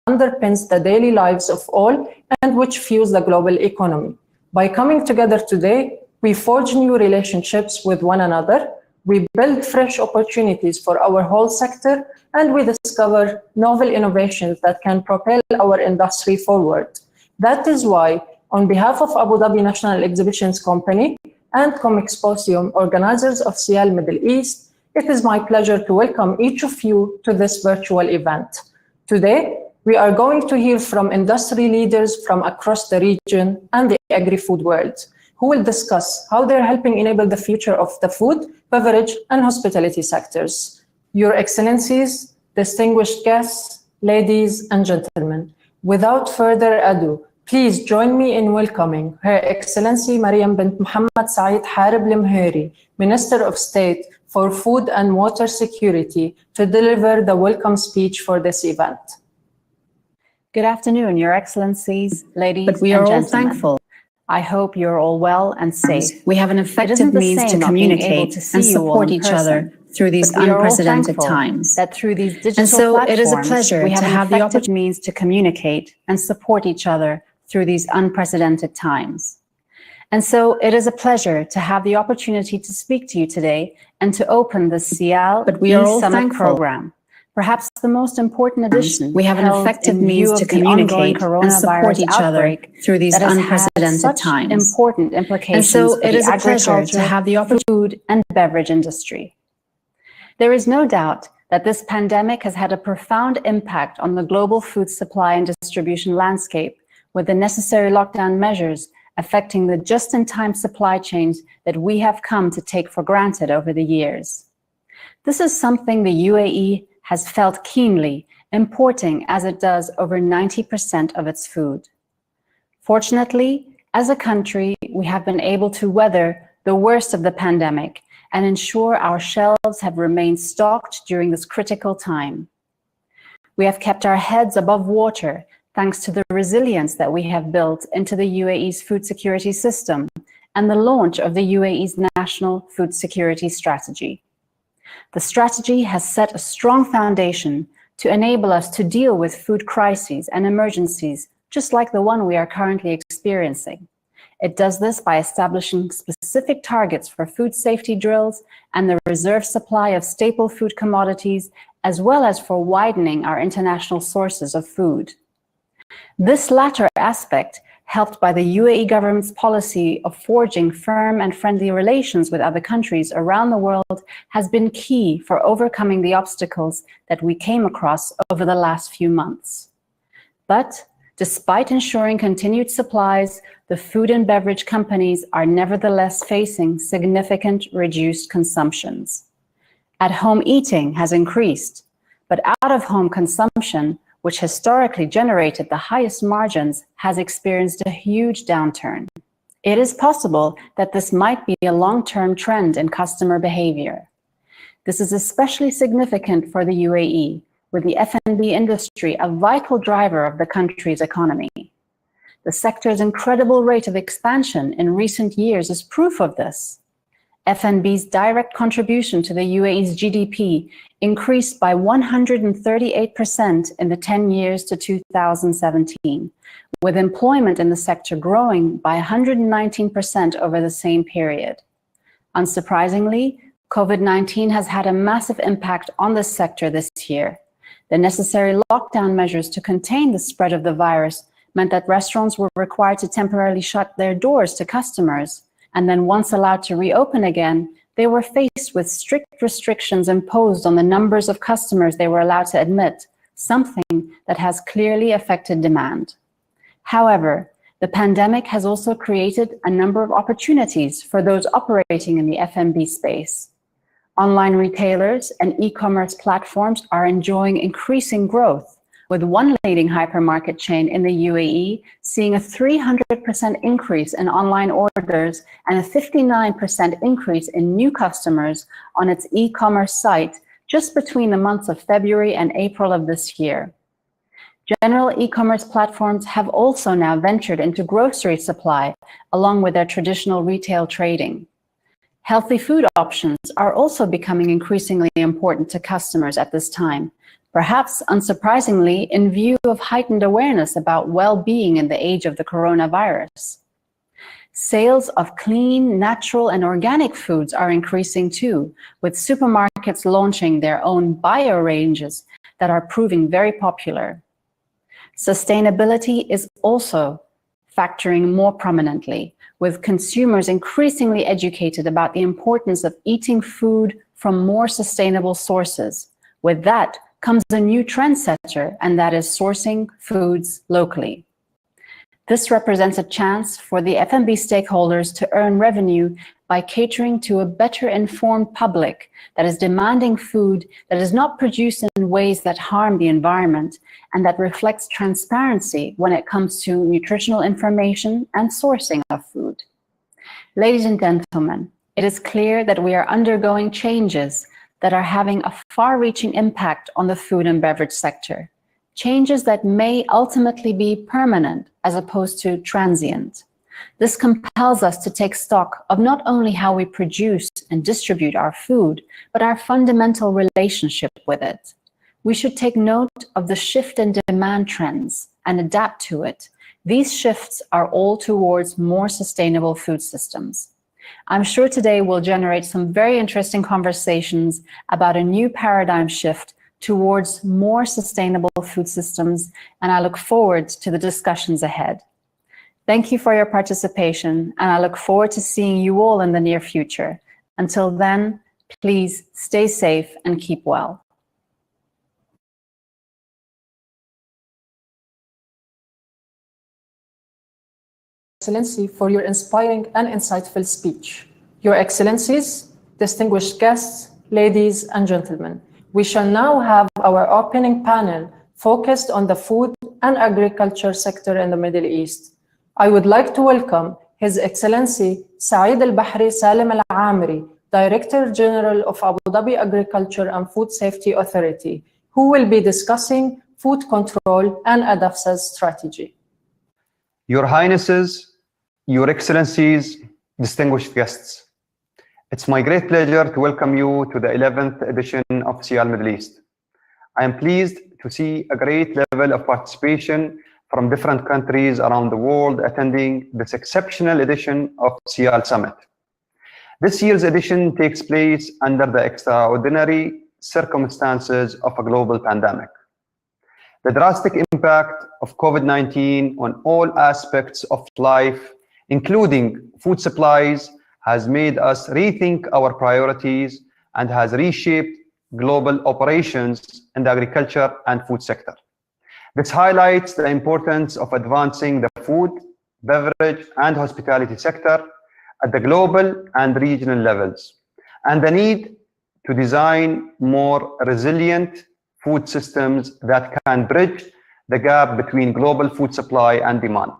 underpins the daily lives of all and which fuels the global economy. By coming together today, we forge new relationships with one another, we build fresh opportunities for our whole sector, and we discover novel innovations that can propel our industry forward. That is why, on behalf of Abu Dhabi National Exhibitions Company and Comexposium, organizers of Siyal Middle East, it is my pleasure to welcome each of you to this virtual event. Today, we are going to hear from industry leaders from across the region and the agri-food world, who will discuss how they're helping enable the future of the food, beverage, and hospitality sectors. Your Excellencies, distinguished guests, ladies and gentlemen, without further ado, please join me in welcoming Her Excellency Mariam bint Mohammed Saeed Harib Lemheri, Minister of State for Food and Water Security, to deliver the welcome speech for this event. Good afternoon, Your Excellencies, ladies and gentlemen. But we are all thankful. I hope you're all well and safe. We have an effective means to communicate and support each other through these unprecedented times. That through these digital platforms, it is a pleasure to have the effective means to communicate and support each other through these unprecedented times. And so it is a pleasure to have the opportunity to speak to you today and to open the Siyal Summit program. Perhaps the most important addition. We have an effective means to communicate and support each other through these unprecedented times. Important implications and so it is a pleasure to have the food and beverage industry. There is no doubt that this pandemic has had a profound impact on the global food supply and distribution landscape, with the necessary lockdown measures affecting the just-in-time supply chains that we have come to take for granted over the years. This is something the UAE has felt keenly, importing as it does over 90% of its food. Fortunately, as a country, we have been able to weather the worst of the pandemic and ensure our shelves have remained stocked during this critical time. We have kept our heads above water thanks to the resilience that we have built into the UAE's food security system and the launch of the UAE's National Food Security Strategy. The strategy has set a strong foundation to enable us to deal with food crises and emergencies, just like the one we are currently experiencing. It does this by establishing specific targets for food safety drills and the reserve supply of staple food commodities, as well as for widening our international sources of food. This latter aspect, helped by the UAE government's policy of forging firm and friendly relations with other countries around the world, has been key for overcoming the obstacles that we came across over the last few months. But despite ensuring continued supplies, the food and beverage companies are nevertheless facing significant reduced consumptions. At-home eating has increased, but out-of-home consumption, which historically generated the highest margins, has experienced a huge downturn. It is possible that this might be a long-term trend in customer behavior. This is especially significant for the UAE, with the F&B industry a vital driver of the country's economy. The sector's incredible rate of expansion in recent years is proof of this. F&B's direct contribution to the UAE's GDP increased by 138% in the 10 years to 2017, with employment in the sector growing by 119% over the same period. Unsurprisingly, COVID-19 has had a massive impact on this sector this year. The necessary lockdown measures to contain the spread of the virus meant that restaurants were required to temporarily shut their doors to customers, and then once allowed to reopen again, they were faced with strict restrictions imposed on the numbers of customers they were allowed to admit, something that has clearly affected demand. However, the pandemic has also created a number of opportunities for those operating in the F&B space. Online retailers and e-commerce platforms are enjoying increasing growth, with one leading hypermarket chain in the UAE seeing a 300% increase in online orders and a 59% increase in new customers on its e-commerce site just between the months of February and April of this year. General e-commerce platforms have also now ventured into grocery supply, along with their traditional retail trading. Healthy food options are also becoming increasingly important to customers at this time, perhaps unsurprisingly in view of heightened awareness about well-being in the age of the coronavirus. Sales of clean, natural, and organic foods are increasing too, with supermarkets launching their own bio ranges that are proving very popular. Sustainability is also factoring more prominently, with consumers increasingly educated about the importance of eating food from more sustainable sources. With that comes a new trendsetter, and that is sourcing foods locally. This represents a chance for the F&B stakeholders to earn revenue by catering to a better informed public that is demanding food that is not produced in ways that harm the environment and that reflects transparency when it comes to nutritional information and sourcing of food. Ladies and gentlemen, it is clear that we are undergoing changes that are having a far-reaching impact on the food and beverage sector. Changes that may ultimately be permanent as opposed to transient. This compels us to take stock of not only how we produce and distribute our food, but our fundamental relationship with it. We should take note of the shift in demand trends and adapt to it. These shifts are all towards more sustainable food systems. I'm sure today will generate some very interesting conversations about a new paradigm shift towards more sustainable food systems, and I look forward to the discussions ahead. Thank you for your participation, and I look forward to seeing you all in the near future. Until then, please stay safe and keep well. Excellency, for your inspiring and insightful speech. Your Excellencies, distinguished guests, ladies and gentlemen, we shall now have our opening panel focused on the food and agriculture sector in the Middle East. I would like to welcome His Excellency Saeed Al-Bahri Salim Al-Amri, Director General of Abu Dhabi Agriculture and Food Safety Authority, who will be discussing food control and ADAFSA's strategy. Your Highnesses, Your Excellencies, distinguished guests. It's my great pleasure to welcome you to the 11th edition of Siyal Middle East. I am pleased to see a great level of participation from different countries around the world attending this exceptional edition of Siyal Summit. This year's edition takes place under the extraordinary circumstances of a global pandemic. The drastic impact of COVID-19 on all aspects of life, including food supplies, has made us rethink our priorities and has reshaped global operations in the agriculture and food sector. This highlights the importance of advancing the food, beverage, and hospitality sector at the global and regional levels, and the need to design more resilient food systems that can bridge the gap between global food supply and demand.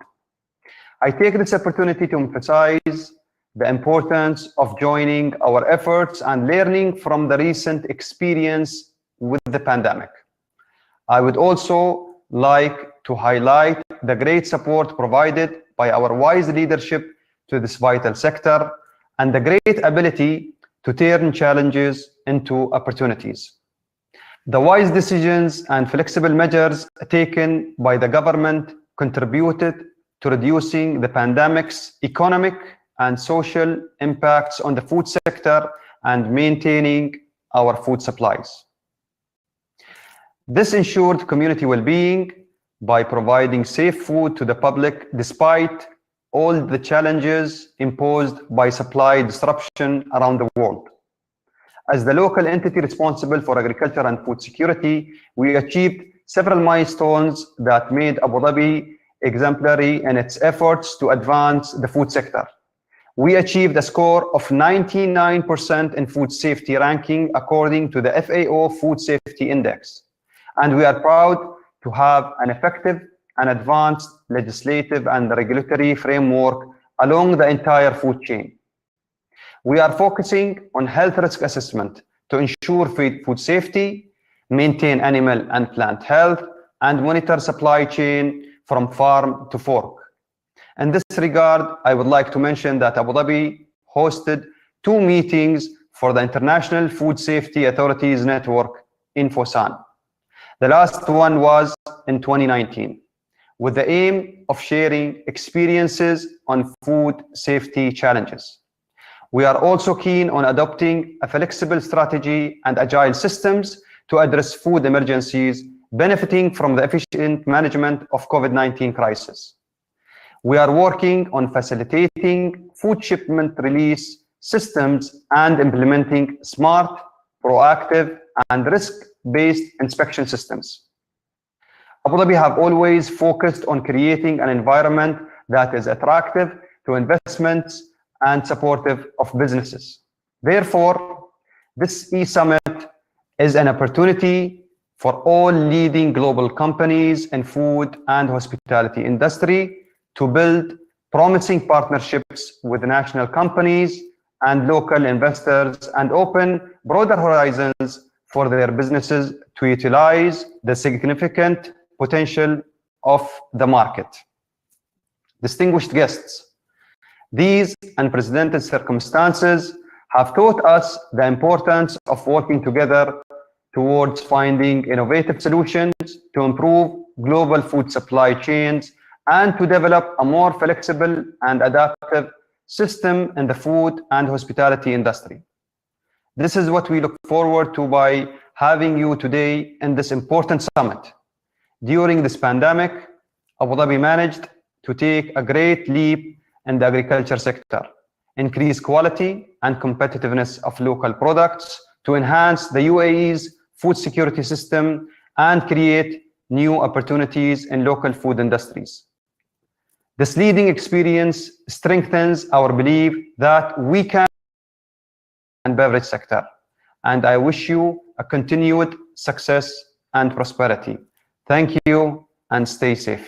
I take this opportunity to emphasize the importance of joining our efforts and learning from the recent experience with the pandemic. I would also like to highlight the great support provided by our wise leadership to this vital sector and the great ability to turn challenges into opportunities. The wise decisions and flexible measures taken by the government contributed to reducing the pandemic's economic and social impacts on the food sector and maintaining our food supplies. This ensured community well-being by providing safe food to the public despite all the challenges imposed by supply disruption around the world. As the local entity responsible for agriculture and food security, we achieved several milestones that made Abu Dhabi exemplary in its efforts to advance the food sector. We achieved a score of 99% in food safety ranking according to the FAO Food Safety Index. And we are proud to have an effective and advanced legislative and regulatory framework along the entire food chain. We are focusing on health risk assessment to ensure food safety, maintain animal and plant health, and monitor supply chain from farm to fork. In this regard, I would like to mention that Abu Dhabi hosted 2 meetings for the International Food Safety Authorities Network in Fusan. The last one was in 2019, with the aim of sharing experiences on food safety challenges. We are also keen on adopting a flexible strategy and agile systems to address food emergencies, benefiting from the efficient management of COVID-19 crisis. We are working on facilitating food shipment release systems and implementing smart, proactive, and risk-based inspection systems. Abu Dhabi have always focused on creating an environment that is attractive to investments and supportive of businesses. Therefore, this e-summit is an opportunity for all leading global companies in food and hospitality industry to build promising partnerships with national companies and local investors and open broader horizons for their businesses to utilize the significant potential of the market. Distinguished guests, these unprecedented circumstances have taught us the importance of working together towards finding innovative solutions to improve global food supply chains and to develop a more flexible and adaptive system in the food and hospitality industry. This is what we look forward to by having you today in this important summit. During this pandemic, Abu Dhabi managed to take a great leap in the agriculture sector, increase quality and competitiveness of local products to enhance the UAE's food security system and create new opportunities in local food industries. This leading experience strengthens our belief that we can and beverage sector, and I wish you a continued success and prosperity. Thank you and stay safe.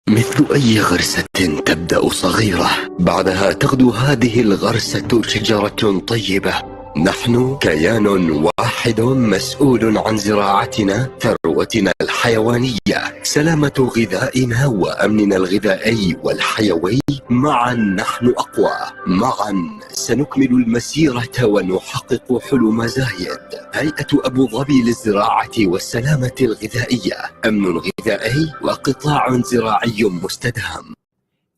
مثل أي غرسة تبدأ صغيرة، بعدها تغدو هذه الغرسة شجرة طيبة. نحن كيان واحد مسؤول عن زراعتنا، ثروتنا الحيوانية، سلامة غذائنا وأمننا الغذائي والحيوي. معا نحن أقوى، معا سنكمل المسيرة ونحقق حلم زايد. هيئة أبو ظبي للزراعة والسلامة الغذائية، أمن غذائي وقطاع زراعي مستدام.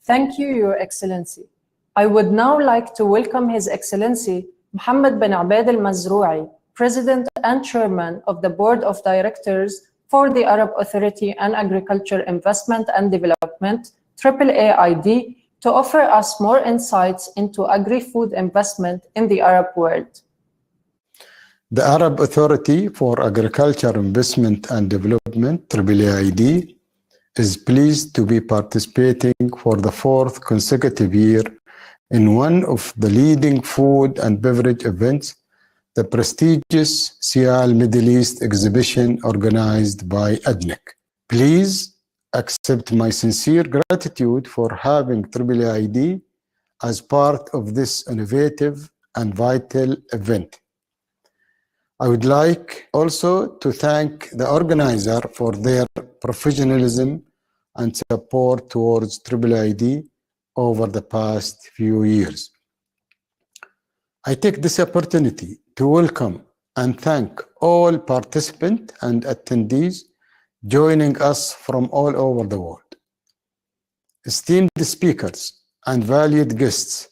Thank you, Your Excellency. I would now like to welcome His Excellency Mohammed bin Abed Al-Mazrou'i, President and Chairman of the Board of Directors for the Arab Authority and Agriculture Investment and Development, AAID, to offer us more insights into agri-food investment in the Arab world. The Arab Authority for Agriculture Investment and Development, AAID, is pleased to be participating for the fourth consecutive year in one of the leading food and beverage events, the prestigious Siyal Middle East exhibition organized by ADNIC. Please accept my sincere gratitude for having AAID as part of this innovative and vital event. I would like also to thank the organizer for their professionalism and support towards AAID over the past few years. I take this opportunity to welcome and thank all participants and attendees joining us from all over the world. Esteemed speakers and valued guests,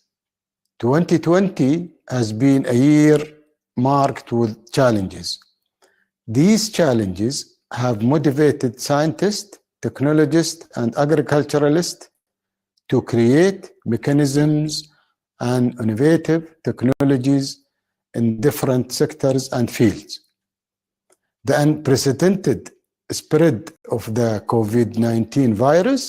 2020 has been a year marked with challenges. These challenges have motivated scientists, technologists, and agriculturalists to create mechanisms and innovative technologies in different sectors and fields. The unprecedented spread of the COVID-19 virus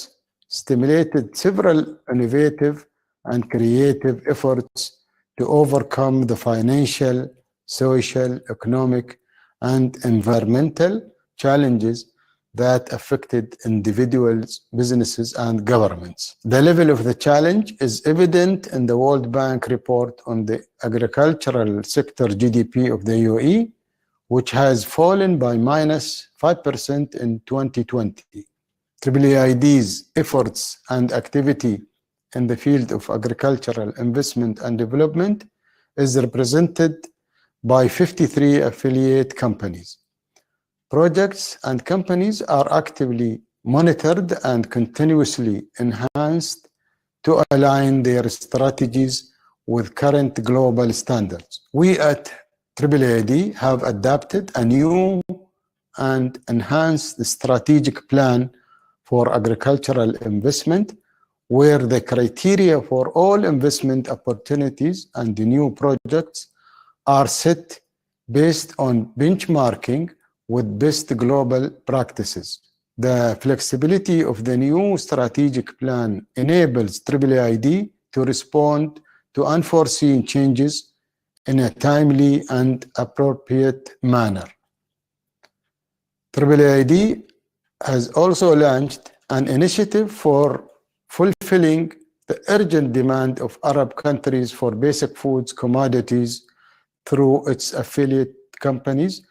stimulated several innovative and creative efforts to overcome the financial, social, economic, and environmental challenges that affected individuals, businesses, and governments. The level of the challenge is evident in the World Bank report on the agricultural sector GDP of the UAE, which has fallen by -5% in 2020. AAID's efforts and activity in the field of agricultural investment and development is represented by 53 affiliate companies. Projects and companies are actively monitored and continuously enhanced to align their strategies with current global standards. We at AAAD have adapted a new and enhanced strategic plan for agricultural investment, where the criteria for all investment opportunities and the new projects are set based on benchmarking with best global practices. The flexibility of the new strategic plan enables AAAD to respond to unforeseen changes in a timely and appropriate manner. AAAD has also launched an initiative for fulfilling the urgent demand of Arab countries for basic foods commodities through its affiliate companies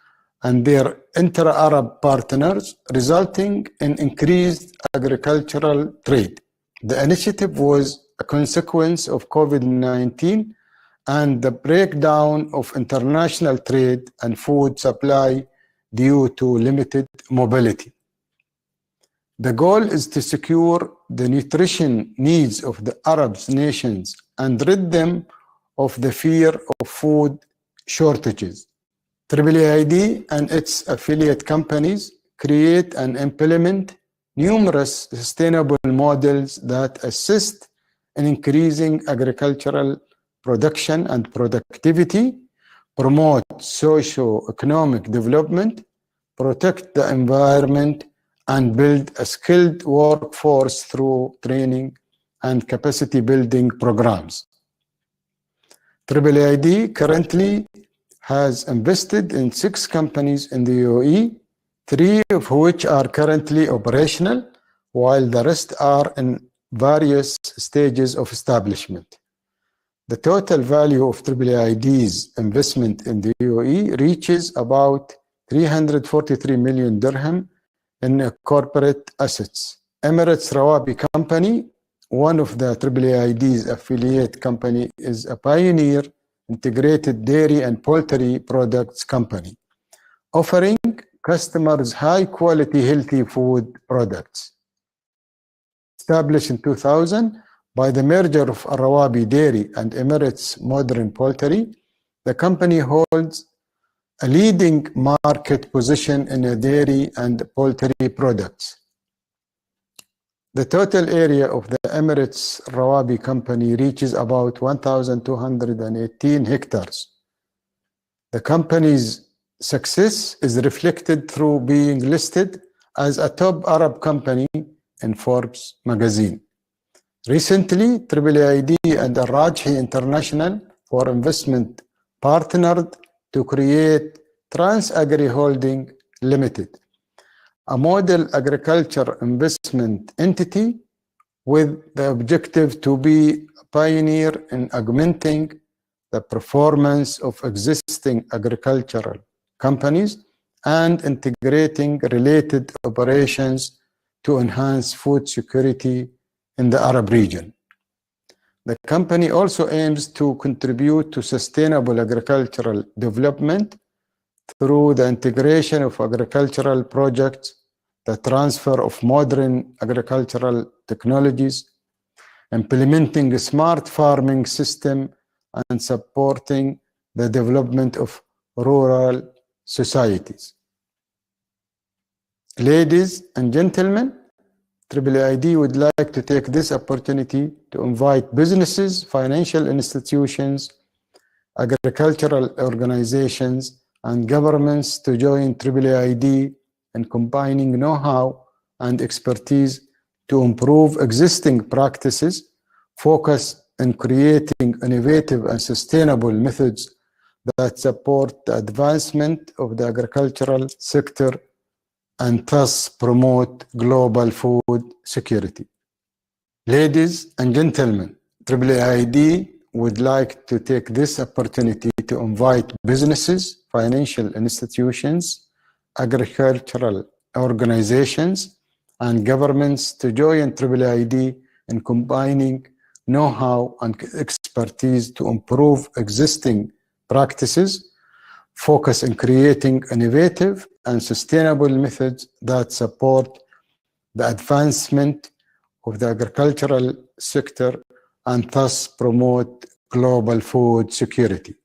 and their inter-Arab partners, resulting in increased agricultural trade. The initiative was a consequence of COVID-19 and the breakdown of international trade and food supply due to limited mobility. The goal is to secure the nutrition needs of the Arab nations and rid them of the fear of food shortages. AAAD and its affiliate companies create and implement numerous sustainable models that assist in increasing agricultural production and productivity, promote socio-economic development, protect the environment, and build a skilled workforce through training and capacity building programs. AAAD currently has invested in 6 companies in the UAE, 3 of which are currently operational, while the rest are in various stages of establishment. The total value of AAAD's investment in the UAE reaches about 343 million dirham in corporate assets. Emirates Rawabi Company, one of the AAAD's affiliate company, is a pioneer integrated dairy and poultry products company, offering customers high-quality, healthy food products. Established in 2000 by the merger of Rawabi Dairy and Emirates Modern Poultry, the company holds a leading market position in dairy and poultry products. The total area of the Emirates Rawabi company reaches about 1,218 hectares. The company's success is reflected through being listed as a top Arab company in Forbes magazine. Recently, AAAD and Al-Rajhi International for Investment partnered to create TransAgri Holding Limited, a model agriculture investment entity with the objective to be a pioneer in augmenting the performance of existing agricultural companies and integrating related operations to enhance food security in the Arab region. The company also aims to contribute to sustainable agricultural development through the integration of agricultural projects, the transfer of modern agricultural technologies, implementing a smart farming system, and supporting the development of rural societies. Ladies and gentlemen, AAAD would like to take this opportunity to invite businesses, financial institutions, agricultural organizations, and governments to join AAAD in combining know-how and expertise to improve existing practices, focus on creating innovative and sustainable methods that support the advancement of the agricultural sector and thus promote global food security. Ladies and gentlemen, AAAD would like to take this opportunity to invite businesses, financial institutions, agricultural organizations, and governments to join AAAD in combining know-how and expertise to improve existing practices, focus on creating innovative and sustainable methods that support the advancement of the agricultural sector and thus promote global food security.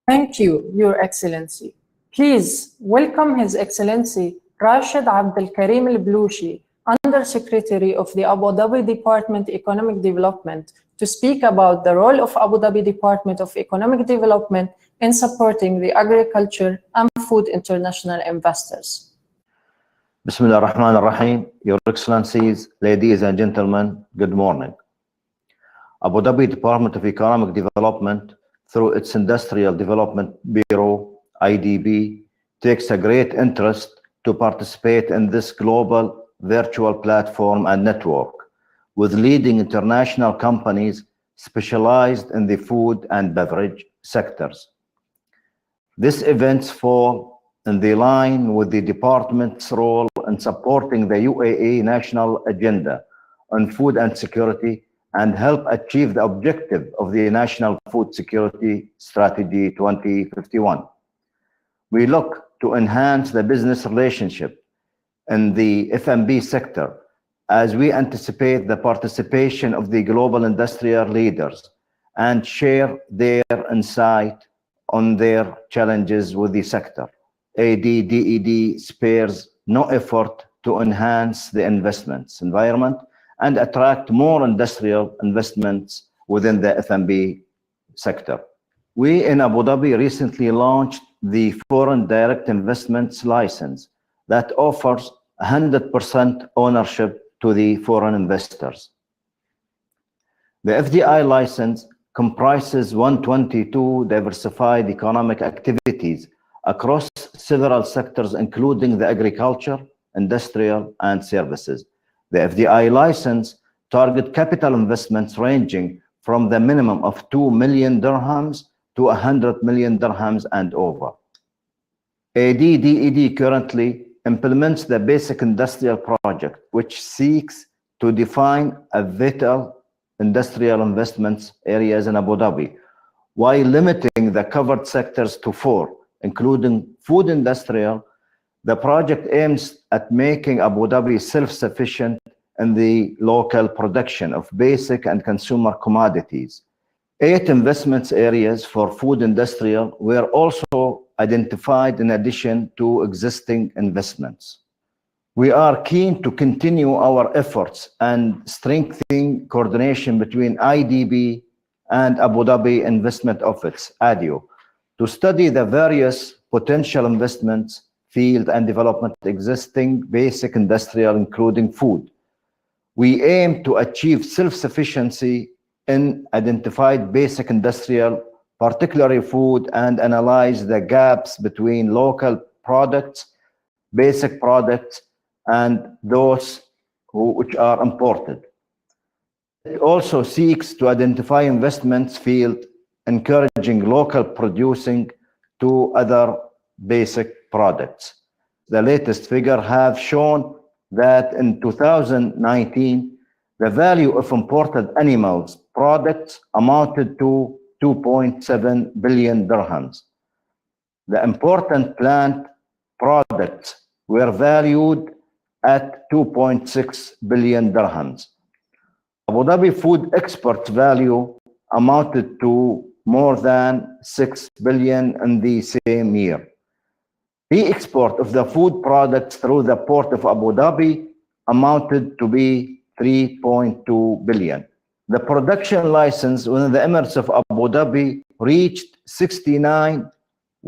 Thank you, Your Excellency. Please welcome His Excellency Rashid Abdel Karim Al-Blushi, Under-Secretary of the Abu Dhabi Department of Economic Development, to speak about the role of Abu Dhabi Department of Economic Development in supporting the agriculture and food international investors. Bismillah ar-Rahman ar-Rahim. Your Excellencies, ladies and gentlemen, good morning. Abu Dhabi Department of Economic Development, through its Industrial Development Bureau, IDB, takes a great interest to participate in this global virtual platform and network with leading international companies specialized in the food and beverage sectors. These events fall in the line with the department's role in supporting the UAE national agenda on food and security and help achieve the objective of the National Food Security Strategy 2051. We look to enhance the business relationship in the F&B sector as we anticipate the participation of the global industrial leaders and share their insight on their challenges with the sector. ADDED spares no effort to enhance the investments environment and attract more industrial investments within the F&B sector. We in Abu Dhabi recently launched the Foreign Direct Investments License that offers 100% ownership to the foreign investors. The FDI license comprises 122 diversified economic activities across several sectors, including the agriculture, industrial, and services. The FDI license target capital investments ranging from the minimum of 2 million dirhams to 100 million dirhams and over. ADDED currently implements the Basic Industrial Project, which seeks to define a vital industrial investments areas in Abu Dhabi, while limiting the covered sectors to 4, including food industrial. The project aims at making Abu Dhabi self-sufficient in the local production of basic and consumer commodities. 8 investments areas for food industrial were also identified in addition to existing investments. We are keen to continue our efforts and strengthening coordination between IDB and Abu Dhabi Investment Office, ADIO, to study the various potential investments field and development existing basic industrial, including food. We aim to achieve self-sufficiency in identified basic industrial, particularly food, and analyze the gaps between local products, basic products, and those which are imported. It also seeks to identify investments field, encouraging local producing to other basic products. the latest figure, have shown that in 2019, the value of imported animals products amounted to 2.7 billion dirhams. The important plant products were valued at 2.6 billion dirhams. Abu Dhabi food exports value amounted to more than 6 billion in the same year. The export of the food products through the port of Abu Dhabi amounted to be 3.2 billion. The production license within the Emirates of Abu Dhabi reached 69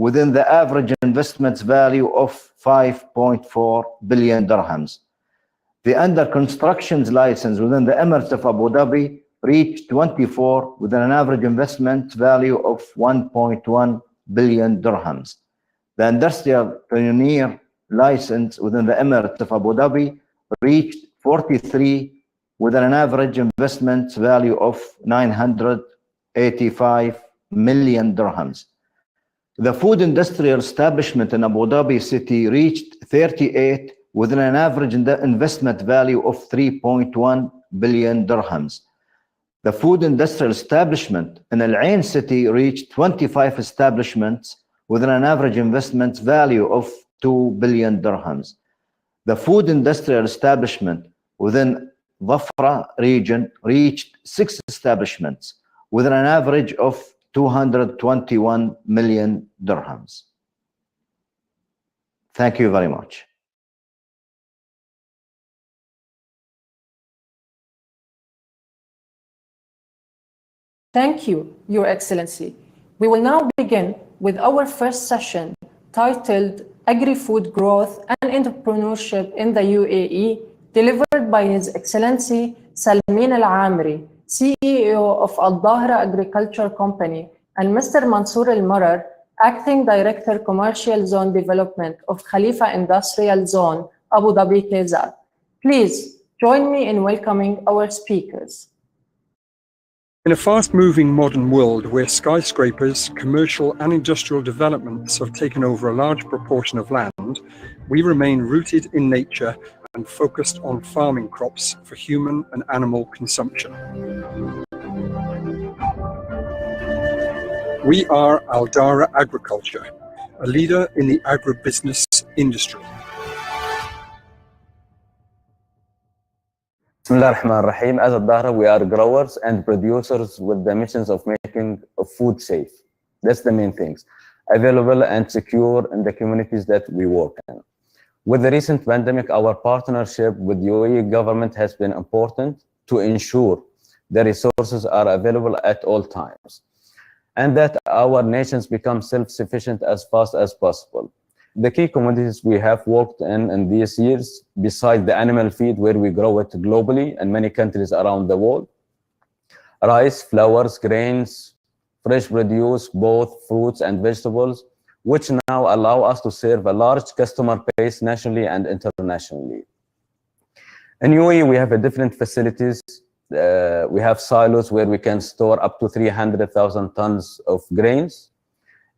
within the average investments value of 5.4 billion dirhams. The under constructions license within the Emirates of Abu Dhabi reached 24 with an average investment value of 1.1 billion dirhams. The industrial pioneer license within the Emirates of Abu Dhabi reached 43 with an average investment value of 985 million dirhams. The food industrial establishment in Abu Dhabi city reached 38 with an average investment value of 3.1 billion dirhams. The food industrial establishment in Al Ain city reached 25 establishments with an average investment value of 2 billion dirhams. The food industrial establishment within Dhafra region reached 6 establishments with an average of 221 million dirhams. Thank you very much. Thank you, Your Excellency. We will now begin with our first session titled Agri-Food Growth and Entrepreneurship in the UAE, delivered by His Excellency Salmin Al-Amri, CEO of Al-Dahra Agriculture Company, and Mr. Mansour Al-Marar, Acting Director Commercial Zone Development of Khalifa Industrial Zone, Abu Dhabi KZAD. Please join me in welcoming our speakers. In a fast-moving modern world where skyscrapers, commercial and industrial developments have taken over a large proportion of land, we remain rooted in nature and focused on farming crops for human and animal consumption. We are Al-Dahra Agriculture, a leader in the agribusiness industry. Bismillah ar-Rahman ar-Rahim. As Al-Dahra, we are growers and producers with the missions of making food safe. That's the main things. Available and secure in the communities that we work in. With the recent pandemic, our partnership with the UAE government has been important to ensure the resources are available at all times and that our nations become self-sufficient as fast as possible. The key commodities we have worked in these years, besides the animal feed where we grow it globally in many countries around the world, rice, flours, grains, fresh produce, both fruits and vegetables, which now allow us to serve a large customer base nationally and internationally. In UAE, we have different facilities. We have silos where we can store up to 300,000 tons of grains.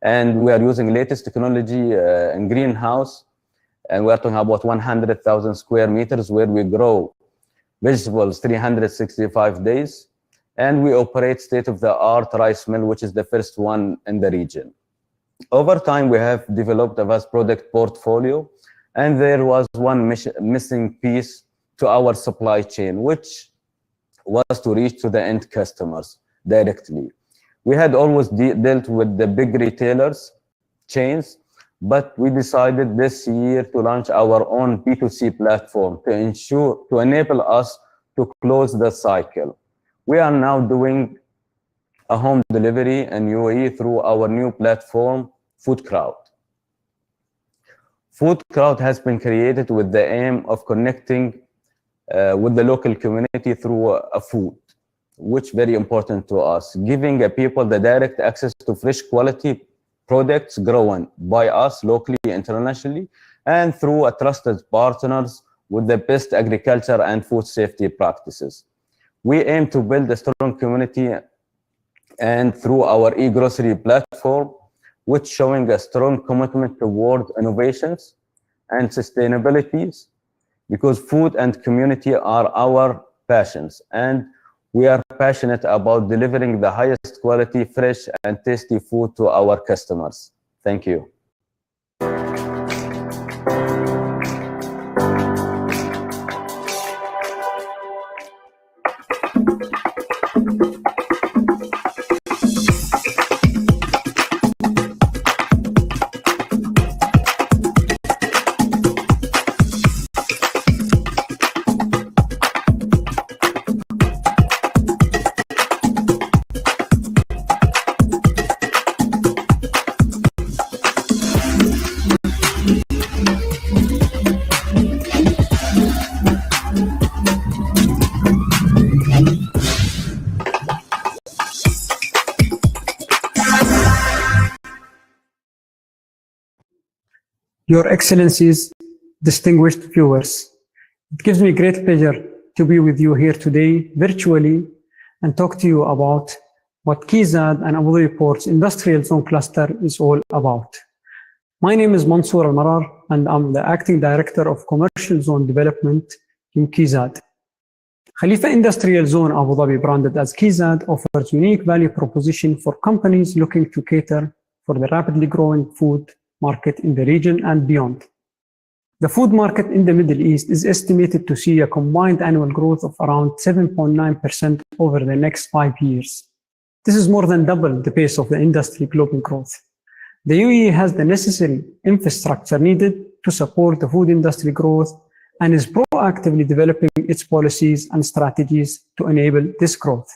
And we are using latest technology in greenhouse. And we are talking about 100,000 square meters where we grow vegetables 365 days. And we operate state-of-the-art rice mill, which is the first one in the region. Over time, we have developed a vast product portfolio, and there was one missing piece to our supply chain, which was to reach to the end customers directly. We had always dealt with the big retailers, chains, but we decided this year to launch our own B2C platform to enable us to close the cycle. We are now doing a home delivery in UAE through our new platform, FoodCrowd. FoodCrowd has been created with the aim of connecting with the local community through a food, which is very important to us, giving people the direct access to fresh quality products grown by us locally, internationally, and through a trusted partners with the best agriculture and food safety practices. We aim to build a strong community and through our e-grocery platform, which showing a strong commitment toward innovations and sustainability, because food and community are our passions, and we are passionate about delivering the highest quality, fresh and tasty food to our customers. Thank you. Your Excellencies, distinguished viewers, it gives me great pleasure to be with you here today virtually and talk to you about what KZAD and Abu Dhabi Ports Industrial Zone Cluster is all about. My name is Mansour Al-Marar and I'm the Acting Director of Commercial Zone Development in KZAD. Khalifa Industrial Zone Abu Dhabi, branded as KZAD, offers unique value proposition for companies looking to cater for the rapidly growing food market in the region and beyond. The food market in the Middle East is estimated to see a combined annual growth of around 7.9% over the next 5 years. This is more than double the pace of the industry global growth. The UAE has the necessary infrastructure needed to support the food industry growth and is proactively developing its policies and strategies to enable this growth.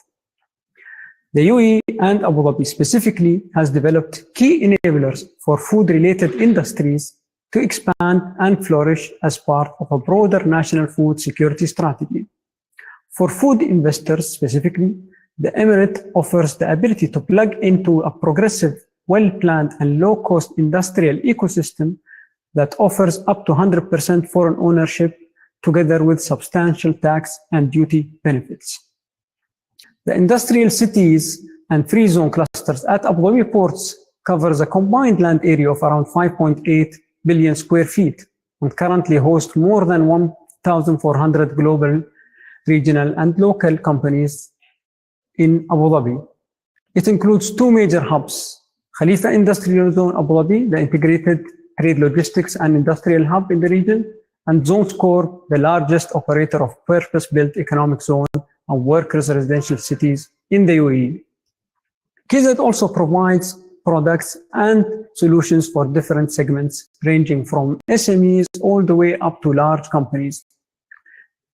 The UAE and Abu Dhabi specifically has developed key enablers for food-related industries to expand and flourish as part of a broader national food security strategy. For food investors specifically, the Emirate offers the ability to plug into a progressive, well-planned and low-cost industrial ecosystem that offers up to 100% foreign ownership together with substantial tax and duty benefits. The industrial cities and free zone clusters at Abu Dhabi Ports covers a combined land area of around 5.8 billion square feet and currently host more than 1,400 global, regional and local companies in Abu Dhabi. It includes 2 major hubs, Khalifa Industrial Zone Abu Dhabi, the integrated trade logistics and industrial hub in the region, and Zones Corp, the largest operator of purpose-built economic zone and workers' residential cities in the UAE. KZAD also provides products and solutions for different segments, ranging from SMEs all the way up to large companies.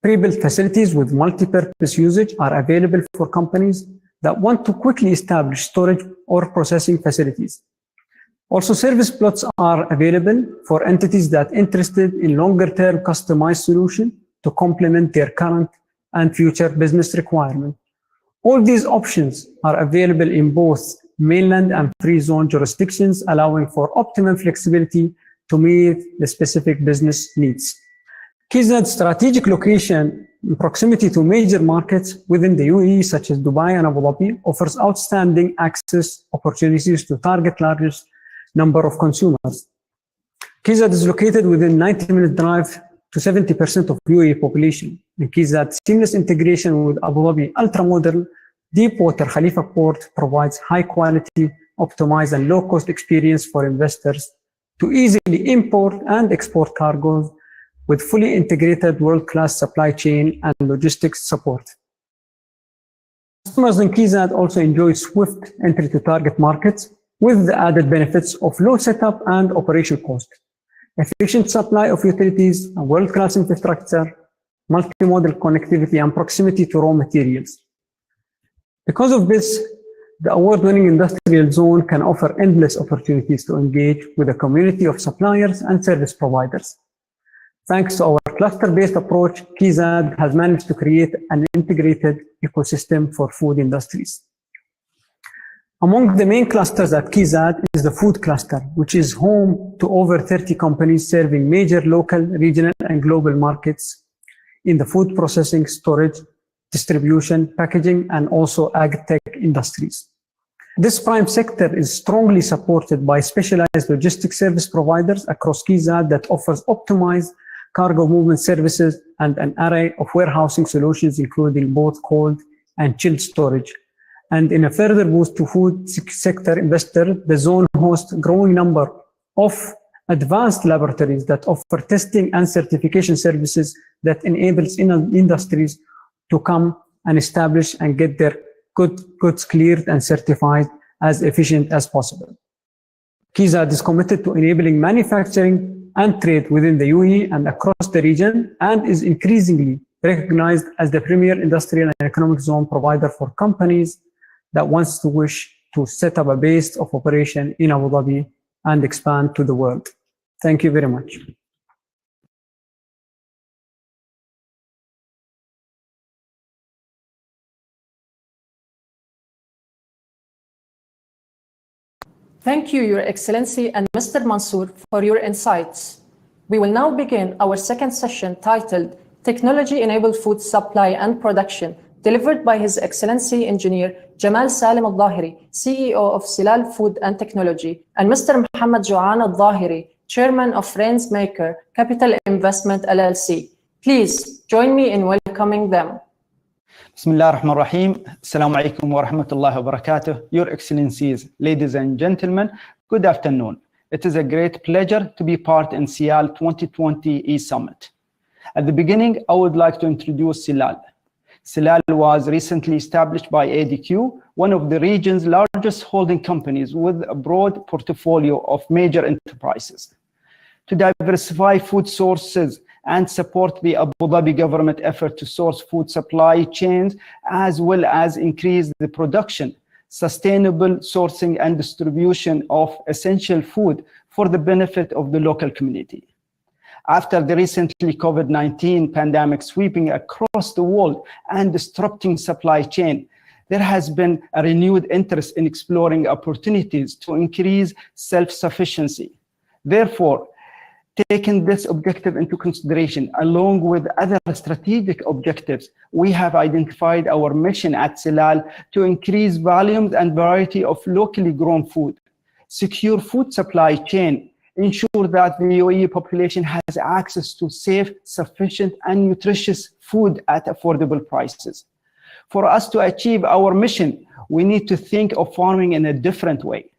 Pre-built facilities with multi-purpose usage are available for companies that want to quickly establish storage or processing facilities. Also, service plots are available for entities that are interested in longer-term customized solution to complement their current and future business requirements. All these options are available in both mainland and free zone jurisdictions, allowing for optimum flexibility to meet the specific business needs. KZAD's strategic location in proximity to major markets within the UAE, such as Dubai and Abu Dhabi, offers outstanding access opportunities to target largest number of consumers. KZAD is located within 90-minute drive to 70% of UAE population. And KZAD's seamless integration with Abu Dhabi ultra-modern deep-water Khalifa port provides high-quality, optimized and low-cost experience for investors to easily import and export cargoes with fully integrated world-class supply chain and logistics support. Customers in KZAD also enjoy swift entry to target markets with the added benefits of low setup and operation cost, efficient supply of utilities, and world-class infrastructure, multimodal connectivity, and proximity to raw materials. Because of this, the award-winning industrial zone can offer endless opportunities to engage with a community of suppliers and service providers. Thanks to our cluster-based approach, KZAD has managed to create an integrated ecosystem for food industries. Among the main clusters at KZAD is the food cluster, which is home to over 30 companies serving major local, regional, and global markets in the food processing, storage, distribution, packaging, and also ag-tech industries. This prime sector is strongly supported by specialized logistics service providers across KEZAD that offers optimized cargo movement services and an array of warehousing solutions, including both cold and chilled storage. And in a further boost to food sector investor, the zone hosts a growing number of advanced laboratories that offer testing and certification services that enables industries to come and establish and get their goods cleared and certified as efficient as possible. KEZAD is committed to enabling manufacturing and trade within the UAE and across the region, and is increasingly recognized as the premier industrial and economic zone provider for companies that wish to set up a base of operation in Abu Dhabi and expand to the world. Thank you very much. Thank you, Your Excellency and Mr. Mansour, for your insights. We will now begin our second session titled Technology-Enabled Food Supply and Production, delivered by His Excellency Engineer Jamal Salim Al-Dhahiri, CEO of Siyal Food and Technology, and Mr. Muhammad Jouan Al-Dhahiri, Chairman of Rainsmaker Capital Investment LLC. Please join me in welcoming them. Bismillah ar-Rahman ar-Rahim. Assalamu alaikum wa rahmatullahi wa barakatuh. Your Excellencies, ladies and gentlemen, good afternoon. It is a great pleasure to be part in Siyal 2020 E-Summit. At the beginning, I would like to introduce Siyal. Siyal was recently established by ADQ, one of the region's largest holding companies with a broad portfolio of major enterprises. To diversify food sources and support the Abu Dhabi government effort to source food supply chains, as well as increase the production, sustainable sourcing and distribution of essential food for the benefit of the local community. After the recently COVID-19 pandemic sweeping across the world and disrupting supply chain, there has been a renewed interest in exploring opportunities to increase self-sufficiency. Therefore, taking this objective into consideration, along with other strategic objectives, we have identified our mission at Siyal to increase volumes and variety of locally grown food, secure food supply chain, ensure that the UAE population has access to safe, sufficient, and nutritious food at affordable prices. For us to achieve our mission, we need to think of farming in a different way,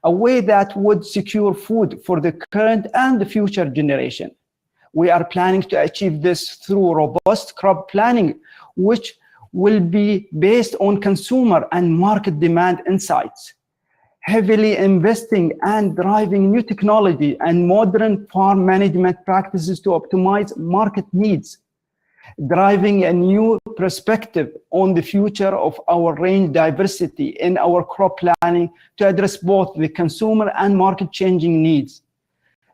a way that would secure food for the current and the future generation. We are planning to achieve this through robust crop planning, which will be based on consumer and market demand insights, heavily investing and driving new technology and modern farm management practices to optimize market needs, driving a new perspective on the future of our range diversity in our crop planning to address both the consumer and market changing needs,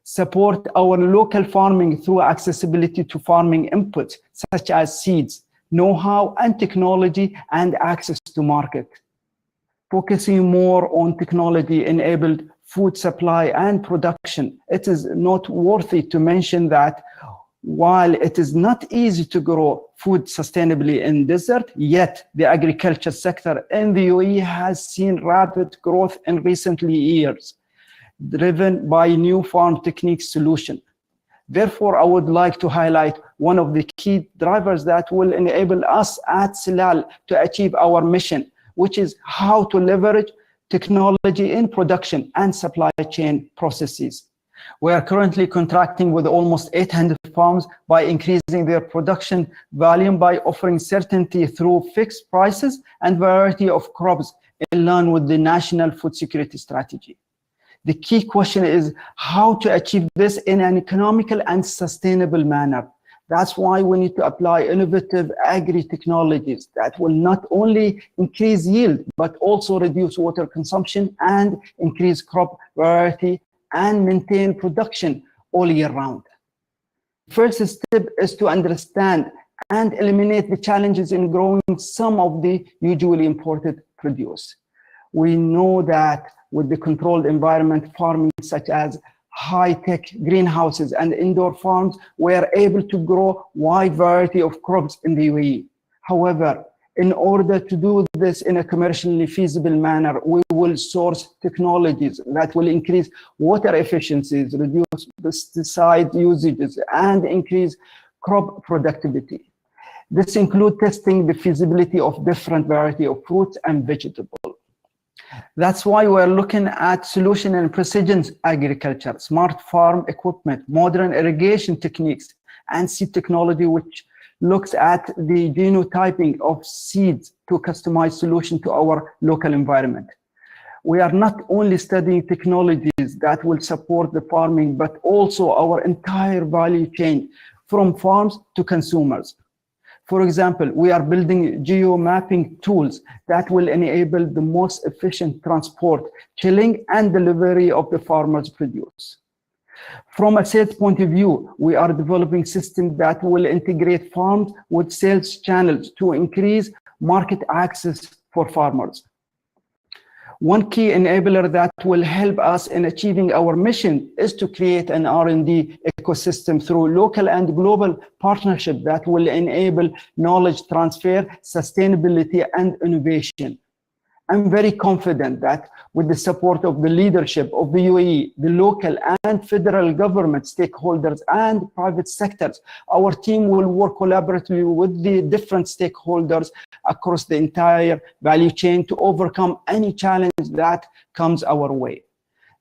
support our local farming through accessibility to farming inputs such as seeds, know-how and technology, and access to market. Focusing more on technology-enabled food supply and production, it is noteworthy to mention that while it is not easy to grow food sustainably in desert, yet the agriculture sector in the UAE has seen rapid growth in recent years, driven by new farm technique solution. Therefore, I would like to highlight one of the key drivers that will enable us at Siyal to achieve our mission, which is how to leverage technology in production and supply chain processes. We are currently contracting with almost 800 farms by increasing their production volume by offering certainty through fixed prices and variety of crops in line with the National Food Security Strategy. The key question is how to achieve this in an economical and sustainable manner. That's why we need to apply innovative agri-technologies that will not only increase yield, but also reduce water consumption and increase crop variety and maintain production all year round. First step is to understand and eliminate the challenges in growing some of the usually imported produce. We know that with the controlled environment farming such as high-tech greenhouses and indoor farms, we are able to grow wide variety of crops in the UAE. However, In order to do this in a commercially feasible manner, we will source technologies that will increase water efficiencies, reduce pesticide usages, and increase crop productivity. This includes testing the feasibility of different variety of fruits and vegetables. That's why we're looking at solution in precision agriculture, smart farm equipment, modern irrigation techniques, and seed technology, which looks at the genotyping of seeds to customize solution to our local environment. We are not only studying technologies that will support the farming, but also our entire value chain from farms to consumers. For example, we are building geo-mapping tools that will enable the most efficient transport, chilling, and delivery of the farmer's produce. From a sales point of view, we are developing systems that will integrate farms with sales channels to increase market access for farmers. One key enabler that will help us in achieving our mission is to create an R&D ecosystem through local and global partnership that will enable knowledge transfer, sustainability, and innovation. I'm very confident that with the support of the leadership of the UAE, the local and federal government stakeholders and private sectors, our team will work collaboratively with the different stakeholders across the entire value chain to overcome any challenge that comes our way.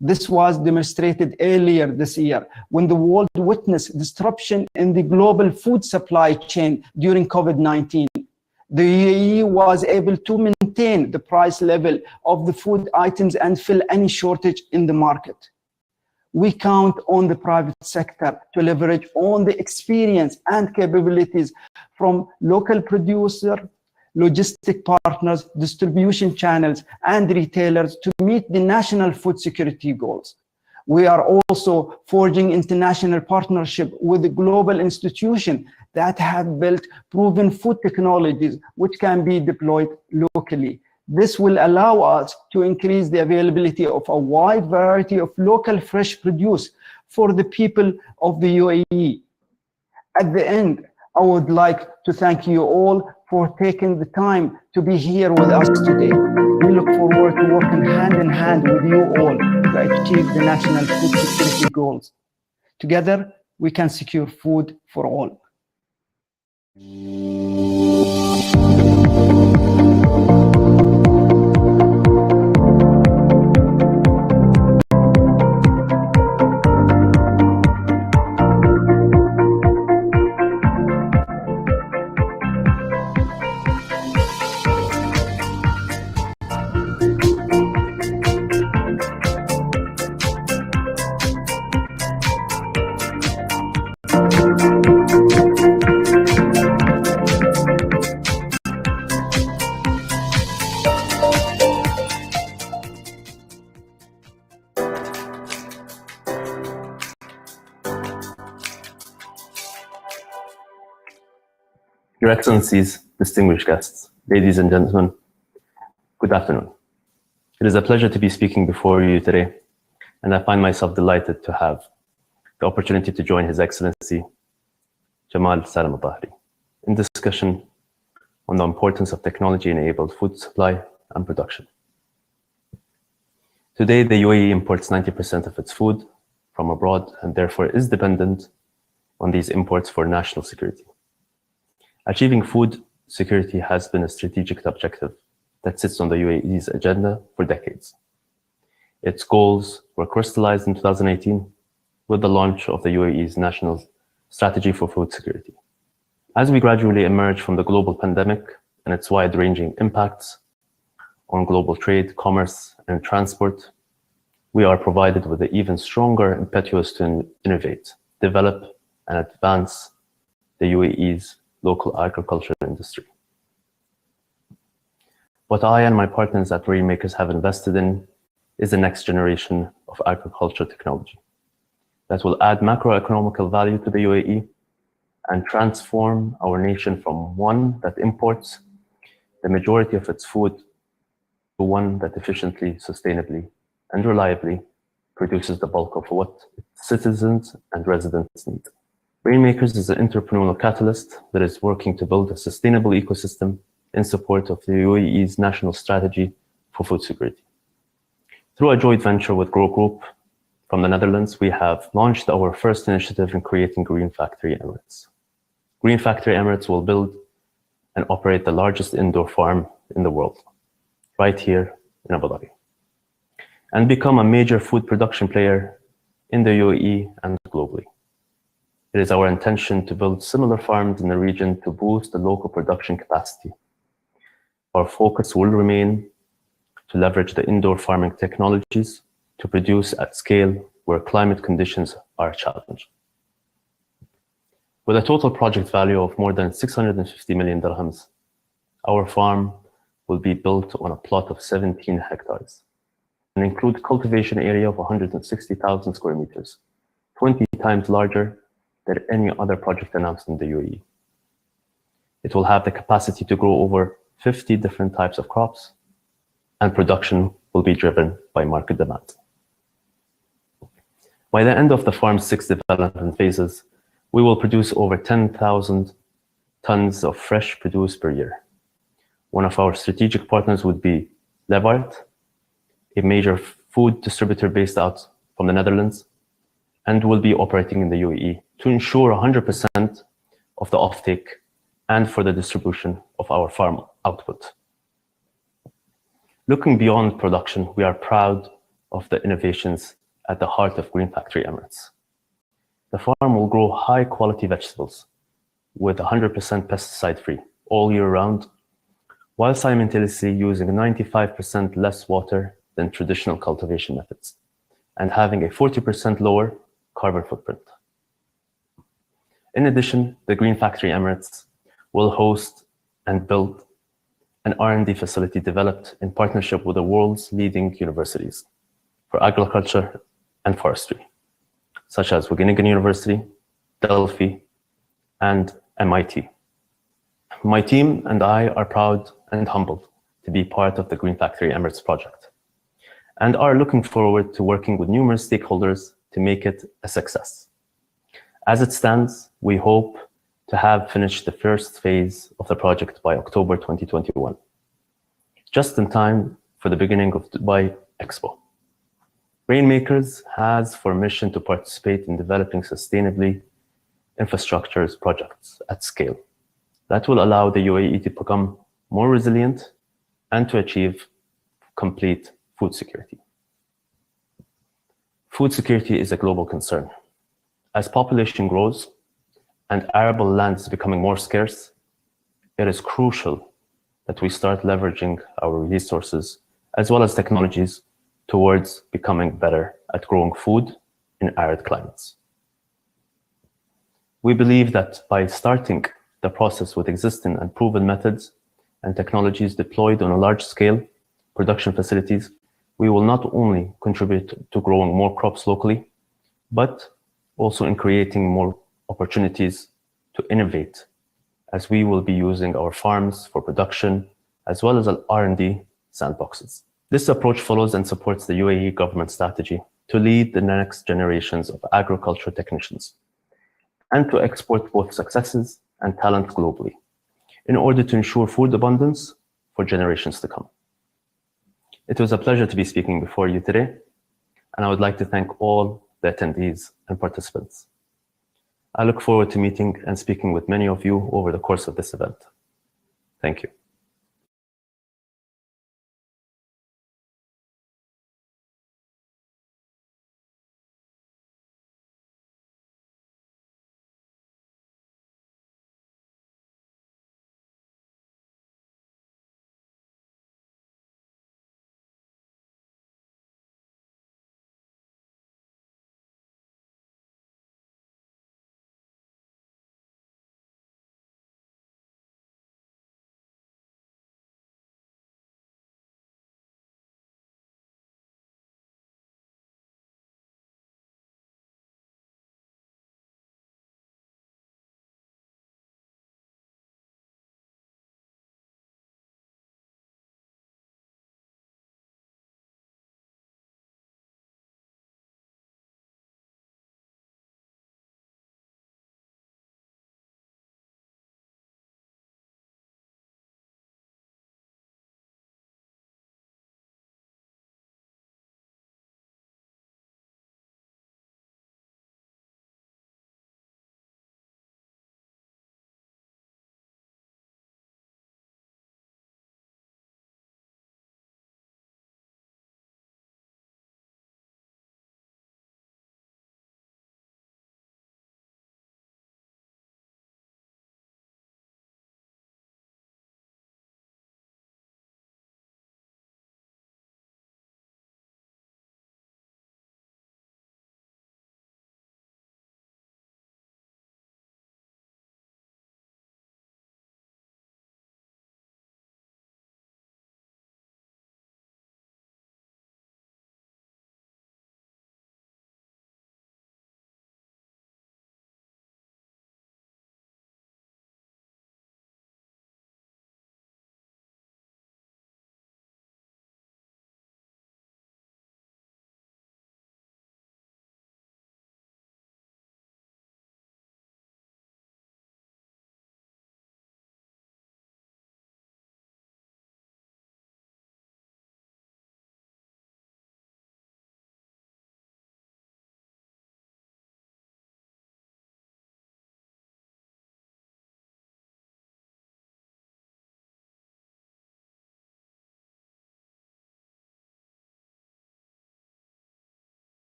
This was demonstrated earlier this year when the world witnessed disruption in the global food supply chain during COVID-19. The UAE was able to maintain the price level of the food items and fill any shortage in the market. We count on the private sector to leverage on the experience and capabilities from local producer, logistic partners, distribution channels, and retailers to meet the national food security goals. We are also forging international partnership with global institutions that have built proven food technologies which can be deployed locally. This will allow us to increase the availability of a wide variety of local fresh produce for the people of the UAE. At the end, I would like to thank you all for taking the time to be here with us today. We look forward to working hand in hand with you all to achieve the national food security goals. Together, we can secure food for all. Your Excellencies, distinguished guests, ladies and gentlemen, good afternoon. It is a pleasure to be speaking before you today, and I find myself delighted to have the opportunity to join His Excellency Jamal Salam al-Bahri in discussion on the importance of technology-enabled food supply and production. Today, the UAE imports 90% of its food from abroad and therefore is dependent on these imports for national security. Achieving food security has been a strategic objective that sits on the UAE's agenda for decades. Its goals were crystallized in 2018 with the launch of the UAE's National Strategy for Food Security. As we gradually emerge from the global pandemic and its wide-ranging impacts on global trade, commerce, and transport, we are provided with an even stronger impetus to innovate, develop, and advance the UAE's local agriculture industry. What I and my partners at Rainmakers have invested in is the next generation of agriculture technology that will add macroeconomical value to the UAE and transform our nation from one that imports the majority of its food to one that efficiently, sustainably, and reliably produces the bulk of what its citizens and residents need. Rainmakers is an entrepreneurial catalyst that is working to build a sustainable ecosystem in support of the UAE's national strategy for food security. Through a joint venture with Grow Group from the Netherlands, we have launched our first initiative in creating Green Factory Emirates. Green Factory Emirates will build and operate the largest indoor farm in the world, right here in Abu Dhabi, and become a major food production player in the UAE and globally. It is our intention to build similar farms in the region to boost the local production capacity. Our focus will remain to leverage the indoor farming technologies to produce at scale where climate conditions are a challenge. With a total project value of more than 650 million dirhams, our farm will be built on a plot of 17 hectares and include cultivation area of 160,000 square meters, 20 times larger than any other project announced in the UAE. It will have the capacity to grow over 50 different types of crops, and production will be driven by market demand. By the end of the farm's 6 development phases, we will produce over 10,000 tons of fresh produce per year. One of our strategic partners would be Levart, a major food distributor based out from the Netherlands, and will be operating in the UAE to ensure 100% of the offtake and for the distribution of our farm output. Looking beyond production, we are proud of the innovations at the heart of Green Factory Emirates. The farm will grow high-quality vegetables with 100% pesticide-free all year round, while simultaneously using 95% less water than traditional cultivation methods and having a 40% lower carbon footprint. In addition, the Green Factory Emirates will host and build an R&D facility developed in partnership with the world's leading universities for agriculture and forestry, such as Wageningen University, Delphi, and MIT. My team and I are proud and humbled to be part of the Green Factory Emirates project and are looking forward to working with numerous stakeholders to make it a success. As it stands, we hope to have finished the first phase of the project by October 2021, just in time for the beginning of Dubai Expo. Rainmakers has for mission to participate in developing sustainably infrastructures projects at scale that will allow the UAE to become more resilient and to achieve complete food security. Food security is a global concern. As population grows and arable land is becoming more scarce, it is crucial that we start leveraging our resources as well as technologies towards becoming better at growing food in arid climates. We believe that by starting the process with existing and proven methods and technologies deployed on a large-scale production facilities, we will not only contribute to growing more crops locally, but also in creating more opportunities to innovate, as we will be using our farms for production as well as R&D sandboxes. This approach follows and supports the UAE government strategy to lead the next generations of agriculture technicians and to export both successes and talent globally in order to ensure food abundance for generations to come. It was a pleasure to be speaking before you today, and I would like to thank all the attendees and participants. I look forward to meeting and speaking with many of you over the course of this event. Thank you.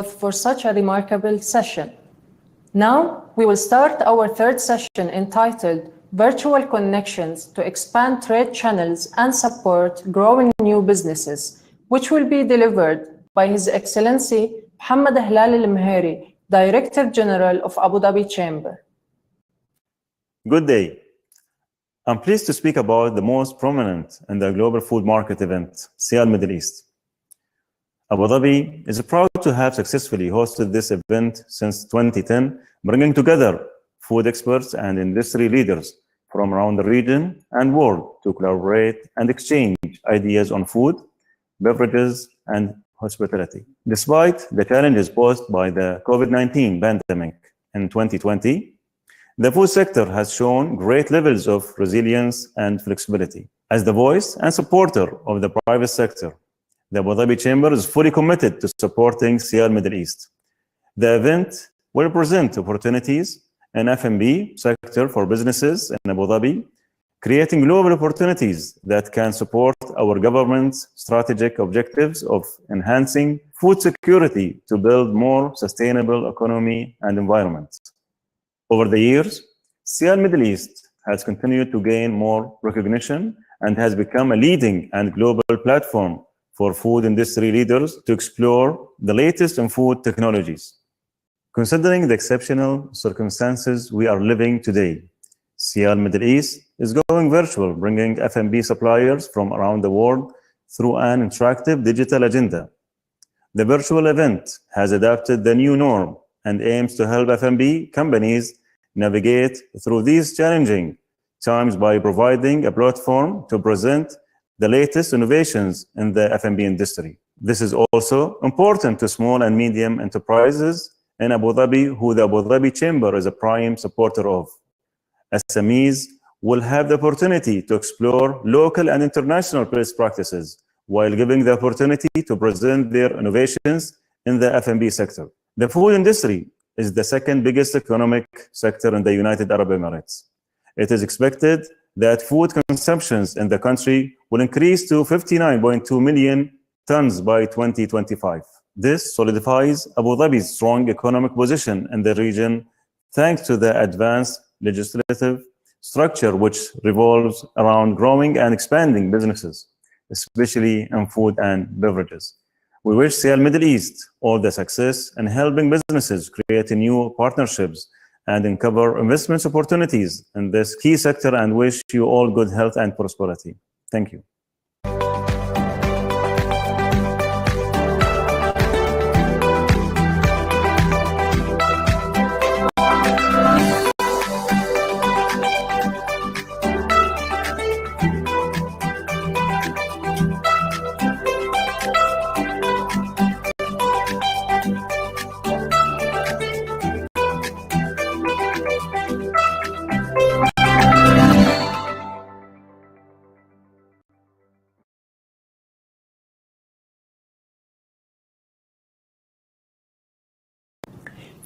for such a remarkable session. Now, we will start our third session entitled Virtual Connections to Expand Trade Channels and Support Growing New Businesses, which will be delivered by His Excellency Mohammed Hilal Al-Mheri, Director General of Abu Dhabi Chamber. Good day. I'm pleased to speak about the most prominent in the global food market event, Siyal Middle East. Abu Dhabi is proud to have successfully hosted this event since 2010, bringing together food experts and industry leaders from around the region and world to collaborate and exchange ideas on food, beverages, and hospitality. Despite the challenges posed by the COVID-19 pandemic in 2020, the food sector has shown great levels of resilience and flexibility. As the voice and supporter of the private sector, the Abu Dhabi Chamber is fully committed to supporting Siyal Middle East. The event will present opportunities in F&B sector for businesses in Abu Dhabi, creating global opportunities that can support our government's strategic objectives of enhancing food security to build more sustainable economy and environment. Over the years, Siyal Middle East has continued to gain more recognition and has become a leading and global platform for food industry leaders to explore the latest in food technologies. Considering the exceptional circumstances we are living today, Siyal Middle East is going virtual, bringing F&B suppliers from around the world through an interactive digital agenda. The virtual event has adapted the new norm and aims to help F&B companies navigate through these challenging times by providing a platform to present the latest innovations in the F&B industry. This is also important to small and medium enterprises in Abu Dhabi, who the Abu Dhabi Chamber is a prime supporter of. SMEs will have the opportunity to explore local and international best practices while giving the opportunity to present their innovations in the F&B sector. The food industry is the second biggest economic sector in the United Arab Emirates. It is expected that food consumptions in the country will increase to 59.2 million tons by 2025. This solidifies Abu Dhabi's strong economic position in the region thanks to the advanced legislative structure which revolves around growing and expanding businesses, especially in food and beverages. We wish Siyal Middle East all the success in helping businesses create new partnerships and uncover investment opportunities in this key sector, and wish you all good health and prosperity. Thank you.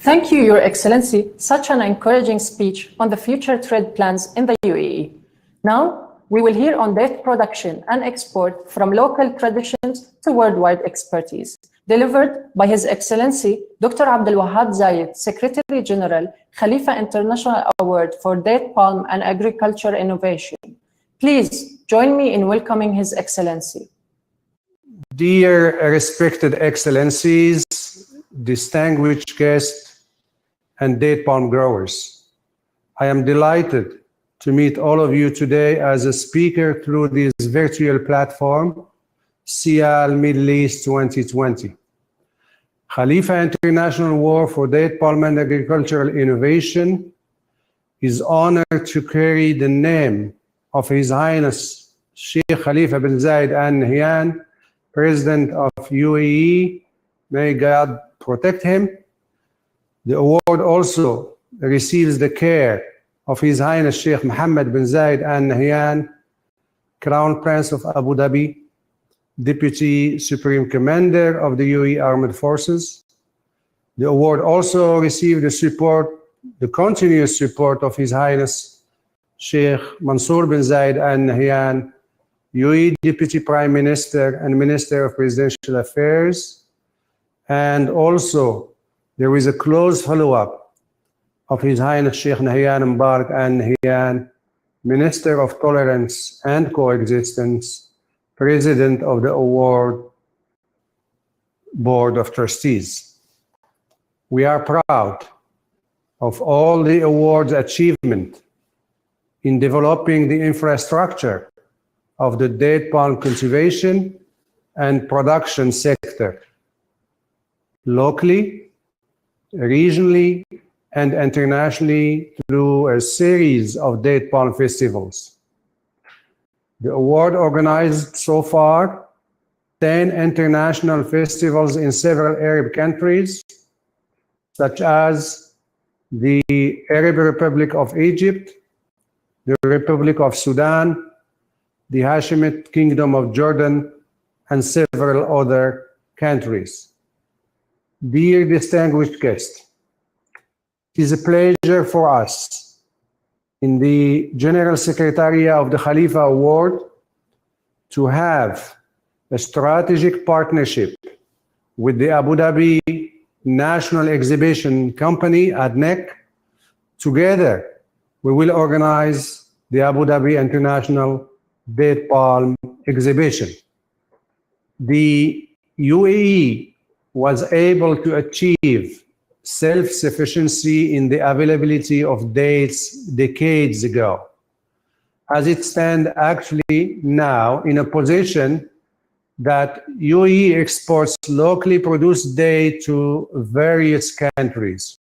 Thank you, Your Excellency. Such an encouraging speech on the future trade plans in the UAE. Now, we will hear on date production and export from local traditions to worldwide expertise, delivered by His Excellency Dr. Abdul Wahab Zayed, Secretary General, Khalifa International Award for Date Palm and Agriculture Innovation. Please join me in welcoming His Excellency. Dear respected Excellencies, distinguished guests, and date palm growers, I am delighted to meet all of you today as a speaker through this virtual platform, Siyal Middle East 2020. Khalifa International Award for Date Palm and Agricultural Innovation is honored to carry the name of His Highness Sheikh Khalifa bin Zayed Al Nahyan, President of UAE. May God protect him. The award also receives the care of His Highness Sheikh Mohammed bin Zayed Al Nahyan, Crown Prince of Abu Dhabi, Deputy Supreme Commander of the UAE Armed Forces. The award also received the continuous support of His Highness Sheikh Mansour bin Zayed Al Nahyan, UAE Deputy Prime Minister and Minister of Presidential Affairs, And also, there is a close follow-up of His Highness Sheikh Nahyan Mbarak Al Nahyan, Minister of Tolerance and Coexistence, President of the Award Board of Trustees. We are proud of all the awards achievement in developing the infrastructure of the date palm cultivation and production sector, locally, regionally, and internationally through a series of date palm festivals. The award organized so far 10 international festivals in several Arab countries, such as the Arab Republic of Egypt, the Republic of Sudan, the Hashemite Kingdom of Jordan, and several other countries. Dear distinguished guests, it is a pleasure for us in the General Secretariat of the Khalifa Award to have a strategic partnership with the Abu Dhabi National Exhibition Company, ADNEC. Together, we will organize the Abu Dhabi International Date Palm Exhibition. The UAE was able to achieve self-sufficiency in the availability of dates decades ago. As it stands actually now in a position that UAE exports locally produced date to various countries.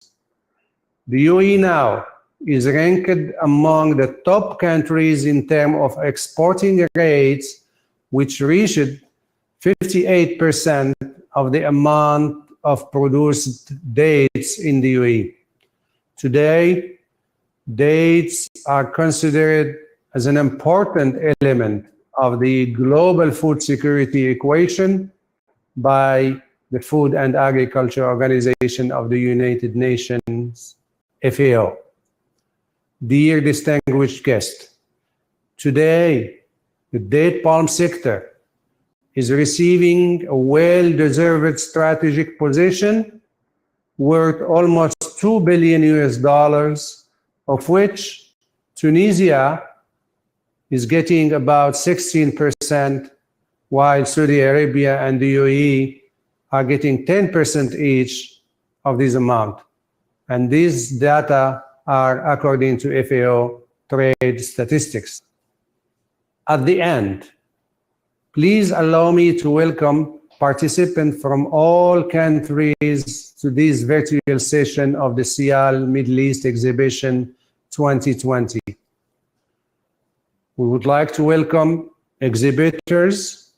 The UAE now is ranked among the top countries in terms of exporting rates, which reached 58% of the amount of produced dates in the UAE. Today, dates are considered as an important element of the global food security equation by the Food and Agriculture Organization of the United Nations, FAO. Dear distinguished guests, today the date palm sector is receiving a well-deserved strategic position worth almost $2 billion US, of which Tunisia is getting about 16%, while Saudi Arabia and the UAE are getting 10% each of this amount. And these data are according to FAO trade statistics. At the end, please allow me to welcome participants from all countries to this virtual session of the Siyal Middle East Exhibition 2020. We would like to welcome exhibitors,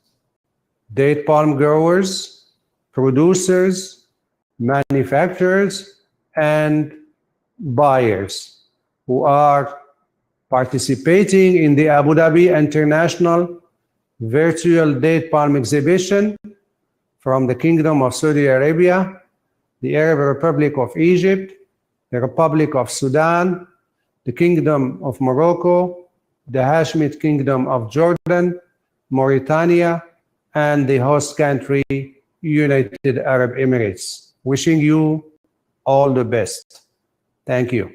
date palm growers, producers, manufacturers, and buyers who are participating in the Abu Dhabi International Virtual Date Palm Exhibition from the Kingdom of Saudi Arabia, the Arab Republic of Egypt, the Republic of Sudan, the Kingdom of Morocco, the Hashemite Kingdom of Jordan, Mauritania, and the host country, United Arab Emirates. Wishing you all the best. Thank you.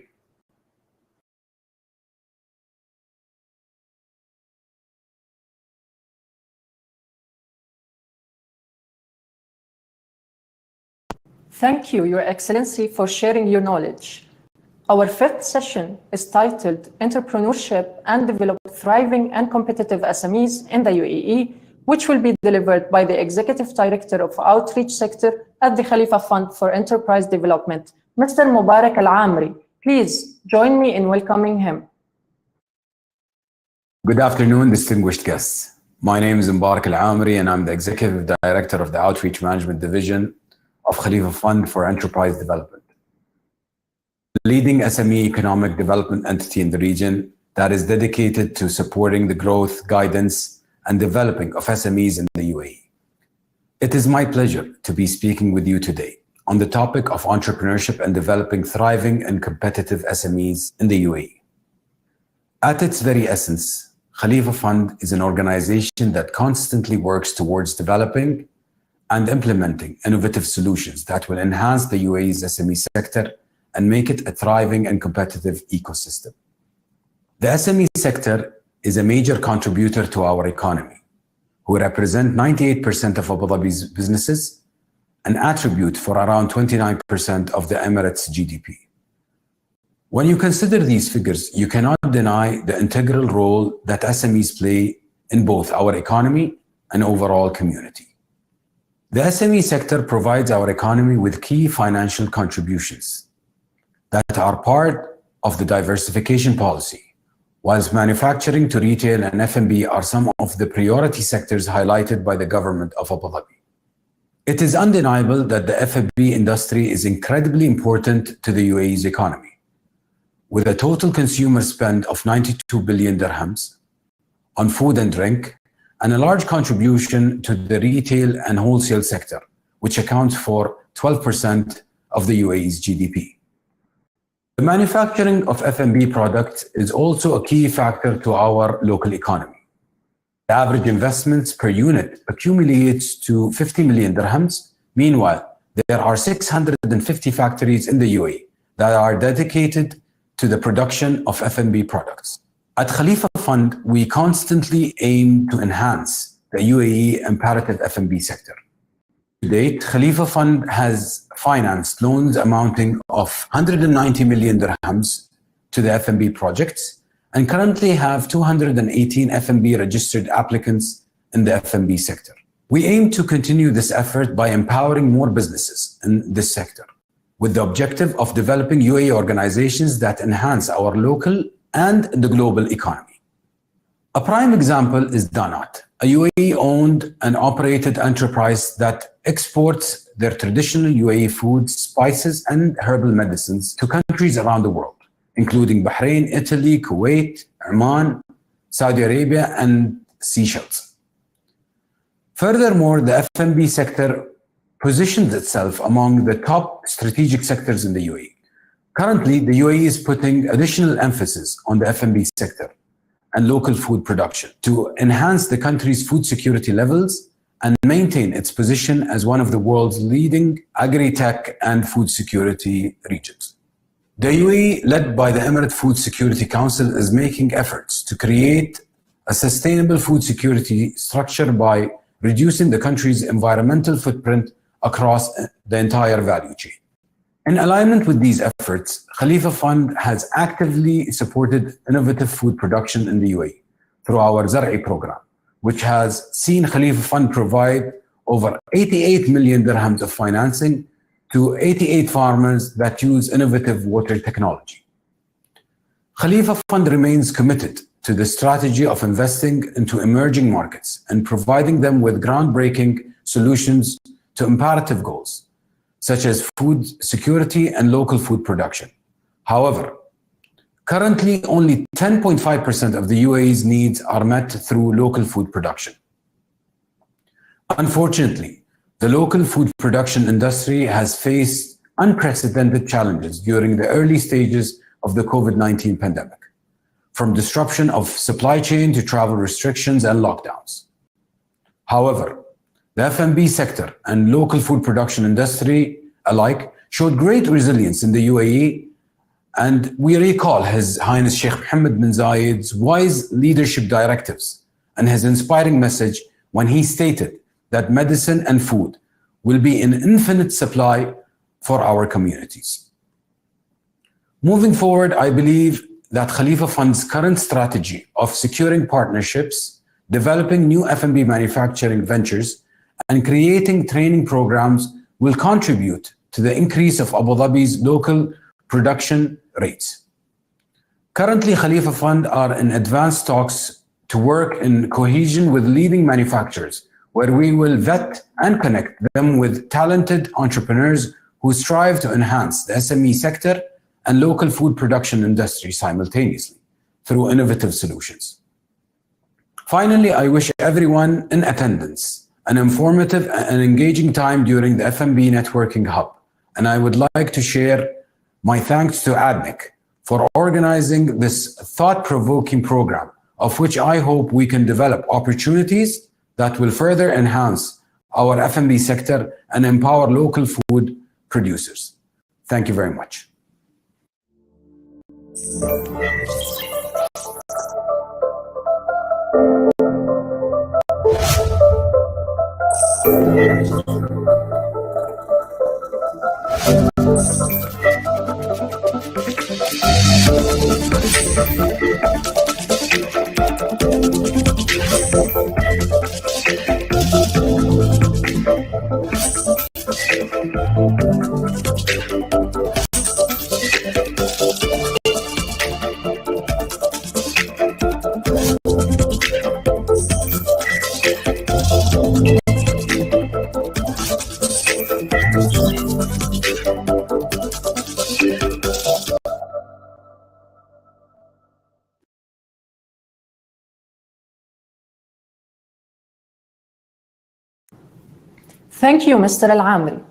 Thank you, Your Excellency, for sharing your knowledge. Our fifth session is titled Entrepreneurship and Develop Thriving and Competitive SMEs in the UAE, which will be delivered by the Executive Director of Outreach Sector at the Khalifa Fund for Enterprise Development, Mr. Mubarak Al-Amri. Please join me in welcoming him. Good afternoon, distinguished guests. My name is Mubarak Al-Amri, and I'm the Executive Director of the Outreach Management Division of Khalifa Fund for Enterprise Development, the leading SME economic development entity in the region that is dedicated to supporting the growth, guidance, and developing of SMEs in the UAE. It is my pleasure to be speaking with you today on the topic of entrepreneurship and developing thriving and competitive SMEs in the UAE. At its very essence, Khalifa Fund is an organization that constantly works towards developing and implementing innovative solutions that will enhance the UAE's SME sector and make it a thriving and competitive ecosystem. The SME sector is a major contributor to our economy, who represent 98% of Abu Dhabi's businesses and attribute for around 29% of the Emirates' GDP. When you consider these figures, you cannot deny the integral role that SMEs play in both our economy and overall community. The SME sector provides our economy with key financial contributions that are part of the diversification policy, whilst manufacturing to retail and F&B are some of the priority sectors highlighted by the government of Abu Dhabi. It is undeniable that the F&B industry is incredibly important to the UAE's economy, with a total consumer spend of 92 billion dirhams on food and drink, and a large contribution to the retail and wholesale sector, which accounts for 12% of the UAE's GDP. The manufacturing of F&B products is also a key factor to our local economy. The average investments per unit accumulates to 50 million dirhams. Meanwhile, there are 650 factories in the UAE that are dedicated to the production of F&B products. At Khalifa Fund, we constantly aim to enhance the UAE imperative F&B sector. To date, Khalifa Fund has financed loans amounting of 190 million dirhams to the F&B projects and currently have 218 F&B registered applicants in the F&B sector. We aim to continue this effort by empowering more businesses in this sector, with the objective of developing UAE organizations that enhance our local and the global economy. A prime example is Danat, a UAE-owned and operated enterprise that exports their traditional UAE foods, spices, and herbal medicines to countries around the world, including Bahrain, Italy, Kuwait, Oman, Saudi Arabia, and Seychelles. Furthermore, the F&B sector positions itself among the top strategic sectors in the UAE. Currently, the UAE is putting additional emphasis on the F&B sector and local food production to enhance the country's food security levels and maintain its position as one of the world's leading agri-tech and food security regions. The UAE, led by the Emirate Food Security Council, is making efforts to create a sustainable food security structure by reducing the country's environmental footprint across the entire value chain. In alignment with these efforts, Khalifa Fund has actively supported innovative food production in the UAE through our Zar'i program, which has seen Khalifa Fund provide over 88 million dirhams of financing to 88 farmers that use innovative water technology. Khalifa Fund remains committed to the strategy of investing into emerging markets and providing them with groundbreaking solutions to imperative goals, such as food security and local food production. However, currently only 10.5% of the UAE's needs are met through local food production. Unfortunately, the local food production industry has faced unprecedented challenges during the early stages of the COVID-19 pandemic, from disruption of supply chain to travel restrictions and lockdowns. However, the F&B sector and local food production industry alike showed great resilience in the UAE, and we recall His Highness Sheikh Mohammed bin Zayed's wise leadership directives and his inspiring message when he stated that medicine and food will be in infinite supply for our communities. Moving forward, I believe that Khalifa Fund's current strategy of securing partnerships, developing new F&B manufacturing ventures, and creating training programs will contribute to the increase of Abu Dhabi's local production rates. Currently, Khalifa Fund are in advanced talks to work in cohesion with leading manufacturers, where we will vet and connect them with talented entrepreneurs who strive to enhance the SME sector and local food production industry simultaneously through innovative solutions. Finally, I wish everyone in attendance an informative and engaging time during the F&B Networking Hub. And I would like to share my thanks to ADNIC for organizing this thought-provoking program, of which I hope we can develop opportunities that will further enhance our F&B sector, and empower local food producers. Thank you very much. Thank you, Mr. Al-Amri.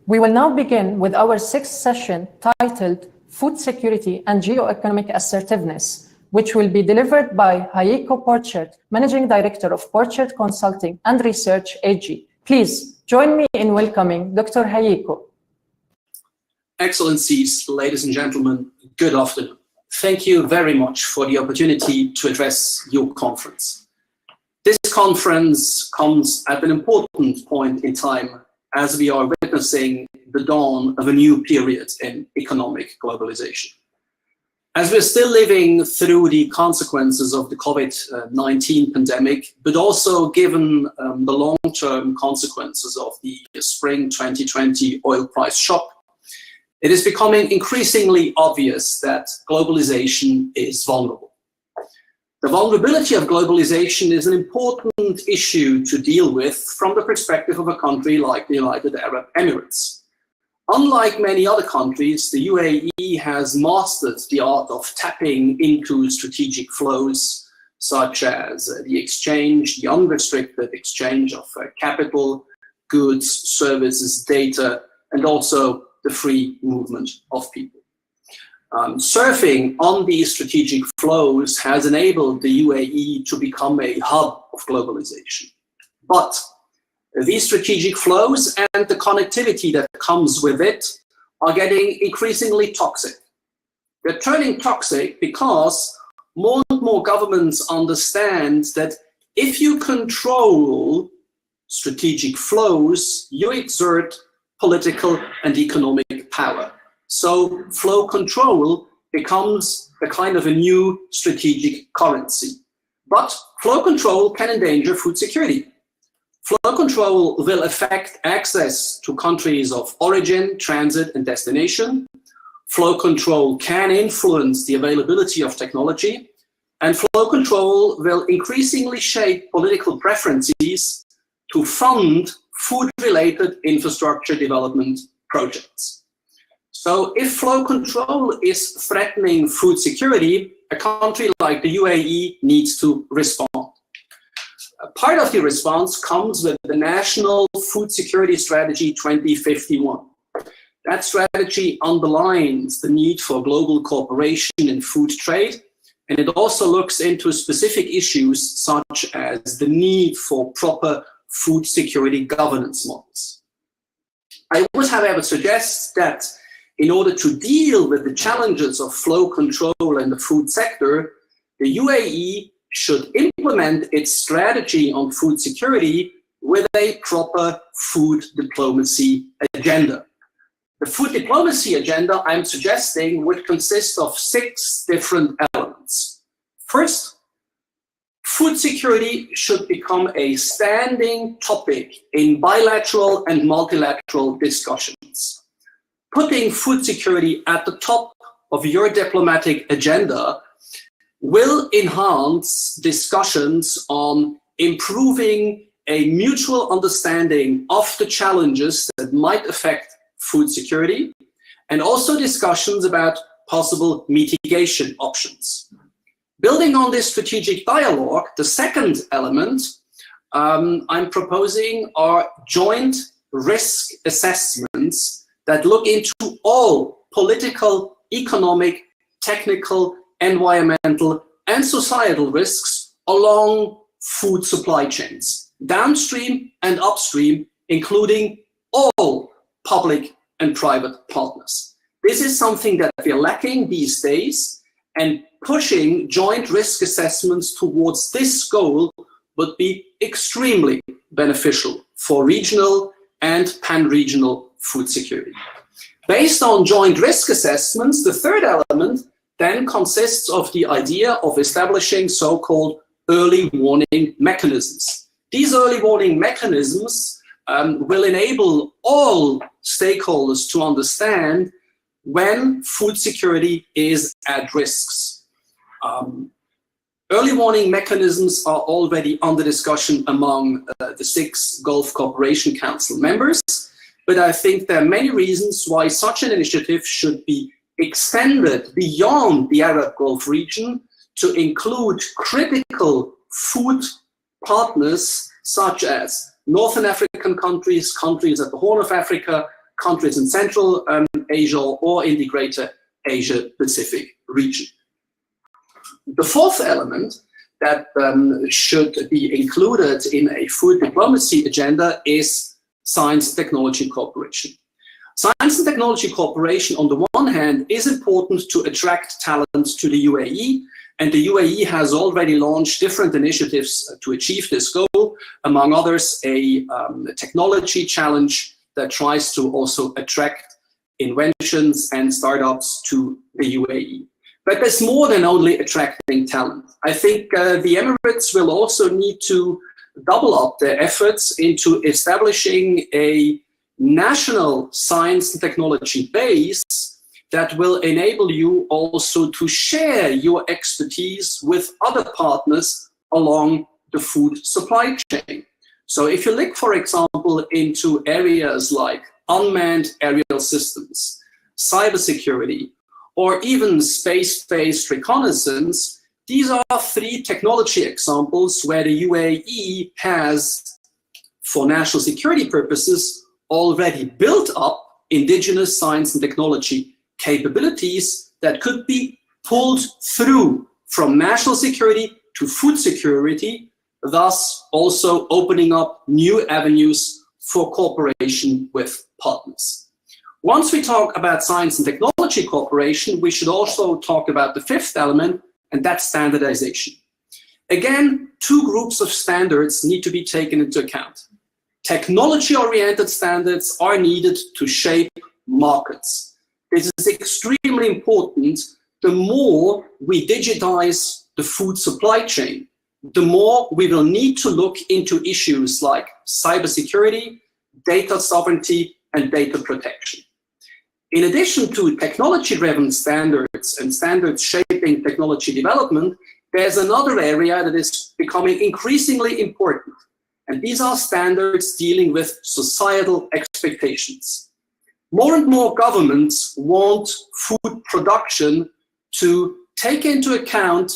We will now begin with our sixth session titled Food Security and Geo-Economic Assertiveness, which will be delivered by Hayiko Porchert, Managing Director of Porchert Consulting and Research AG. Please join me in welcoming Dr. Hayiko. Excellencies, ladies and gentlemen, good afternoon. Thank you very much for the opportunity to address your conference. This conference comes at an important point in time as we are witnessing the dawn of a new period in economic globalization. As we're still living through the consequences of the COVID-19 pandemic, but also given the long-term consequences of the spring 2020 oil price shock, it is becoming increasingly obvious that globalization is vulnerable. The vulnerability of globalization is an important issue to deal with from the perspective of a country like the United Arab Emirates. Unlike many other countries, the UAE has mastered the art of tapping into strategic flows, such as the unrestricted exchange of capital, goods, services, data, and also the free movement of people. Surfing on these strategic flows has enabled the UAE to become a hub of globalization. But these strategic flows and the connectivity that comes with it are getting increasingly toxic. They're turning toxic because more and more governments understand that if you control strategic flows, you exert political and economic power. So flow control becomes a kind of a new strategic currency. But flow control can endanger food security. Flow control will affect access to countries of origin, transit, and destination. Flow control can influence the availability of technology. And flow control will increasingly shape political preferences to fund food-related infrastructure development projects. So if flow control is threatening food security, a country like the UAE needs to respond. Part of the response comes with the National Food Security Strategy 2051. That strategy underlines the need for global cooperation in food trade, and it also looks into specific issues such as the need for proper food security governance models. I would, however, suggest that in order to deal with the challenges of flow control in the food sector, the UAE should implement its strategy on food security with a proper food diplomacy agenda. The food diplomacy agenda I'm suggesting would consist of 6 different elements. First, food security should become a standing topic in bilateral and multilateral discussions. Putting food security at the top of your diplomatic agenda will enhance discussions on improving a mutual understanding of the challenges that might affect food security, and also discussions about possible mitigation options. Building on this strategic dialogue, the second element I'm proposing are joint risk assessments that look into all political, economic, technical, environmental, and societal risks along food supply chains. downstream and upstream, including all public and private partners. This is something that we're lacking these days, and pushing joint risk assessments towards this goal would be extremely beneficial for regional and pan-regional food security. Based on joint risk assessments, the third element then consists of the idea of establishing so-called early warning mechanisms. These early warning mechanisms will enable all stakeholders to understand when food security is at risks. Early warning mechanisms are already under discussion among the 6 Gulf Cooperation Council members, but I think there are many reasons why such an initiative should be extended beyond the Arab Gulf region to include critical food partners such as Northern African countries, countries at the Horn of Africa, countries in Central Asia, or in the Greater Asia Pacific region. The fourth element that should be included in a food diplomacy agenda is science and technology cooperation. Science and technology cooperation, on the one hand, is important to attract talent to the UAE, and the UAE has already launched different initiatives to achieve this goal, among others a technology challenge that tries to also attract inventions and startups to the UAE. But there's more than only attracting talent. I think the Emirates will also need to double up their efforts into establishing a national science and technology base that will enable you also to share your expertise with other partners along the food supply chain. So if you look, for example, into areas like unmanned aerial systems, cybersecurity, or even space-based reconnaissance, these are 3 technology examples where the UAE has, for national security purposes, already built up indigenous science and technology capabilities that could be pulled through from national security to food security, thus also opening up new avenues for cooperation with partners. Once we talk about science and technology cooperation, we should also talk about the 5th element, and that's standardization. Again, 2 groups of standards need to be taken into account. Technology-oriented standards are needed to shape markets. This is extremely important. The more we digitize the food supply chain, the more we will need to look into issues like cybersecurity, data sovereignty, and data protection. In addition to technology-driven standards and standards shaping technology development, there's another area that is becoming increasingly important, and these are standards dealing with societal expectations. More and more governments want food production to take into account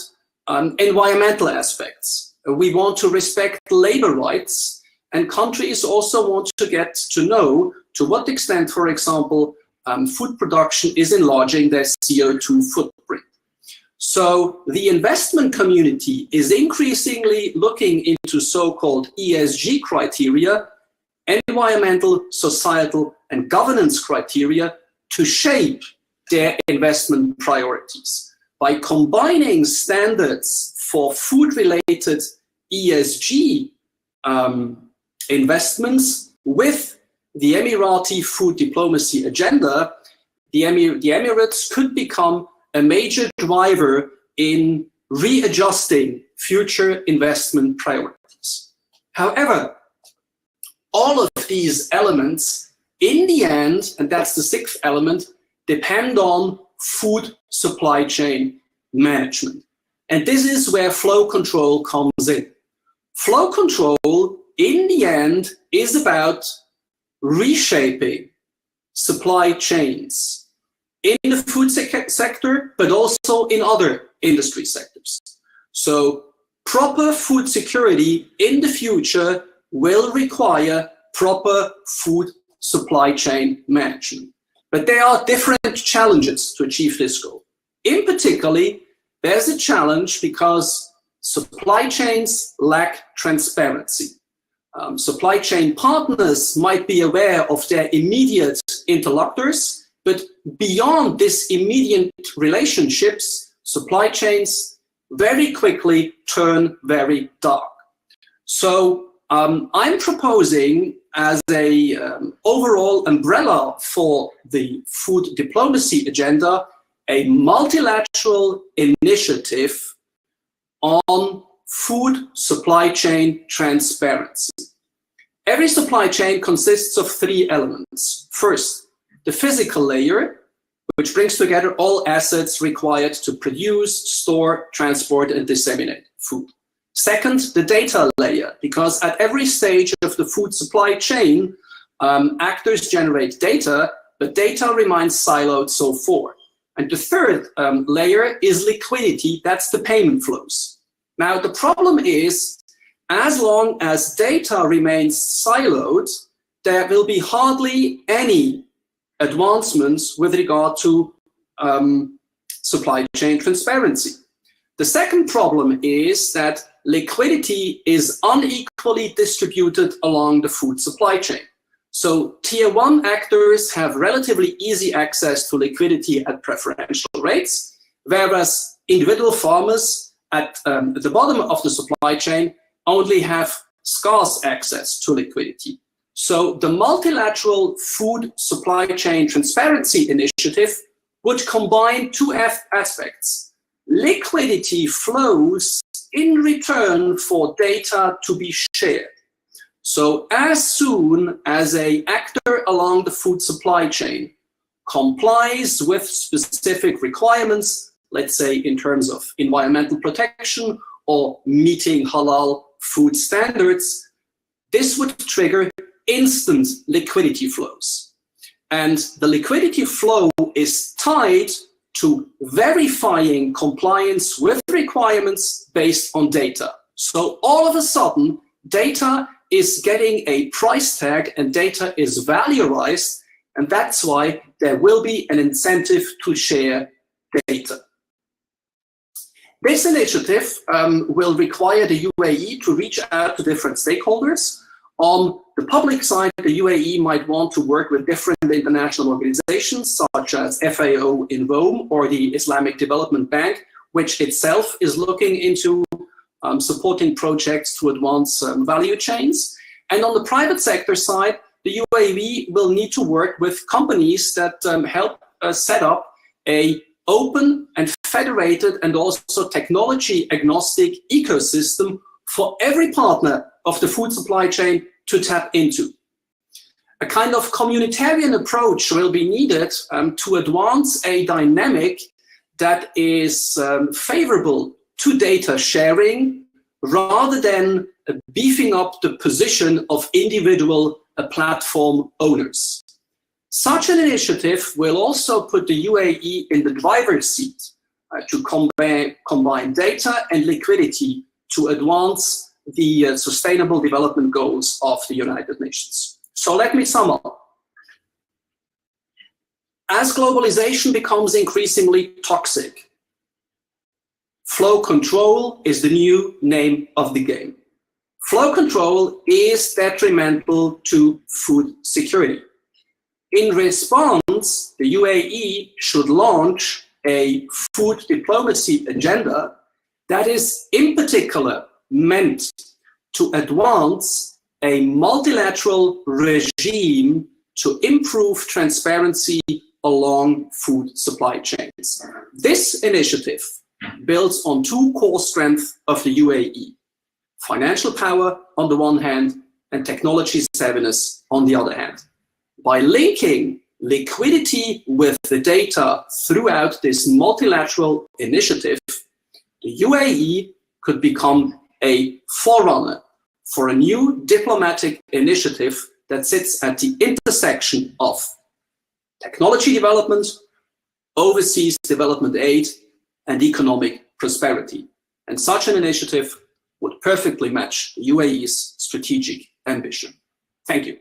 environmental aspects. We want to respect labor rights, and countries also want to get to know to what extent, for example, food production is enlarging their CO2 footprint. So the investment community is increasingly looking into so-called ESG criteria, environmental, societal, and governance criteria, to shape their investment priorities. By combining standards for food-related ESG investments with the Emirati food diplomacy agenda, the Emirates could become a major driver in readjusting future investment priorities. However, all of these elements, in the end, and that's the 6th element, depend on food supply chain management. And this is where flow control comes in. Flow control, in the end, is about reshaping supply chains in the food sector, but also in other industry sectors. So proper food security in the future will require proper food supply chain management. But there are different challenges to achieve this goal. In particular, there's a challenge because supply chains lack transparency. Supply chain partners might be aware of their immediate interlocutors, but beyond this immediate relationships, supply chains very quickly turn very dark. So I'm proposing as a overall umbrella for the food diplomacy agenda, a multilateral initiative on food supply chain transparency. Every supply chain consists of three elements. First, the physical layer, which brings together all assets required to produce, store, transport, and disseminate food. Second, the data layer, because at every stage of the food supply chain, actors generate data, but data remains siloed so far. And the third layer is liquidity, that's the payment flows. Now, the problem is, as long as data remains siloed, there will be hardly any advancements with regard to supply chain transparency. The second problem is that liquidity is unequally distributed along the food supply chain. So tier one actors have relatively easy access to liquidity at preferential rates, whereas individual farmers at the bottom of the supply chain only have scarce access to liquidity. So the multilateral food supply chain transparency initiative would combine two aspects. Liquidity flows in return for data to be shared. So as soon as an actor along the food supply chain complies with specific requirements, let's say in terms of environmental protection or meeting halal food standards, this would trigger instant liquidity flows. And the liquidity flow is tied to verifying compliance with requirements based on data. So all of a sudden, data is getting a price tag and data is valorized, and that's why there will be an incentive to share data. This initiative will require the UAE to reach out to different stakeholders. On the public side, the UAE might want to work with different international organizations such as FAO in Rome or the Islamic Development Bank, which itself is looking into supporting projects to advance value chains. And on the private sector side, the UAE will need to work with companies that help set up a open and federated and also technology agnostic ecosystem for every partner of the food supply chain to tap into. A kind of communitarian approach will be needed to advance a dynamic that is favorable to data sharing rather than beefing up the position of individual platform owners. Such an initiative will also put the UAE in the driver's seat to combine data and liquidity to advance the sustainable development goals of the United Nations. So let me sum up. As globalization becomes increasingly toxic, flow control is the new name of the game. Flow control is detrimental to food security. In response, the UAE should launch a food diplomacy agenda that is in particular meant to advance a multilateral regime to improve transparency along food supply chains. This initiative builds on two core strengths of the UAE: financial power on the one hand and technology savviness on the other hand. By linking liquidity with the data throughout this multilateral initiative, the UAE could become a forerunner for a new diplomatic initiative that sits at the intersection of technology development, overseas development aid, and economic prosperity. And such an initiative would perfectly match the UAE's strategic ambition. Thank you.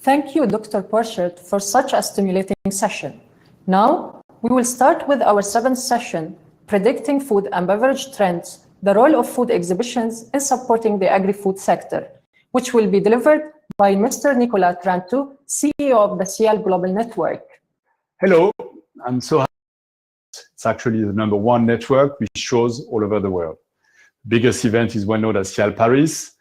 Thank you, Dr. Mubashir, for such a stimulating session. Now, we will start with our seventh session predicting food and beverage trends, the role of food exhibitions in supporting the agri-food sector, which will be delivered by Mr. Nicolas Trantou, CEO of the Siyal Global Network. Hello, I'm so happy. It's actually the #1 network with shows all over the world. The biggest event is well known as Siyal Paris,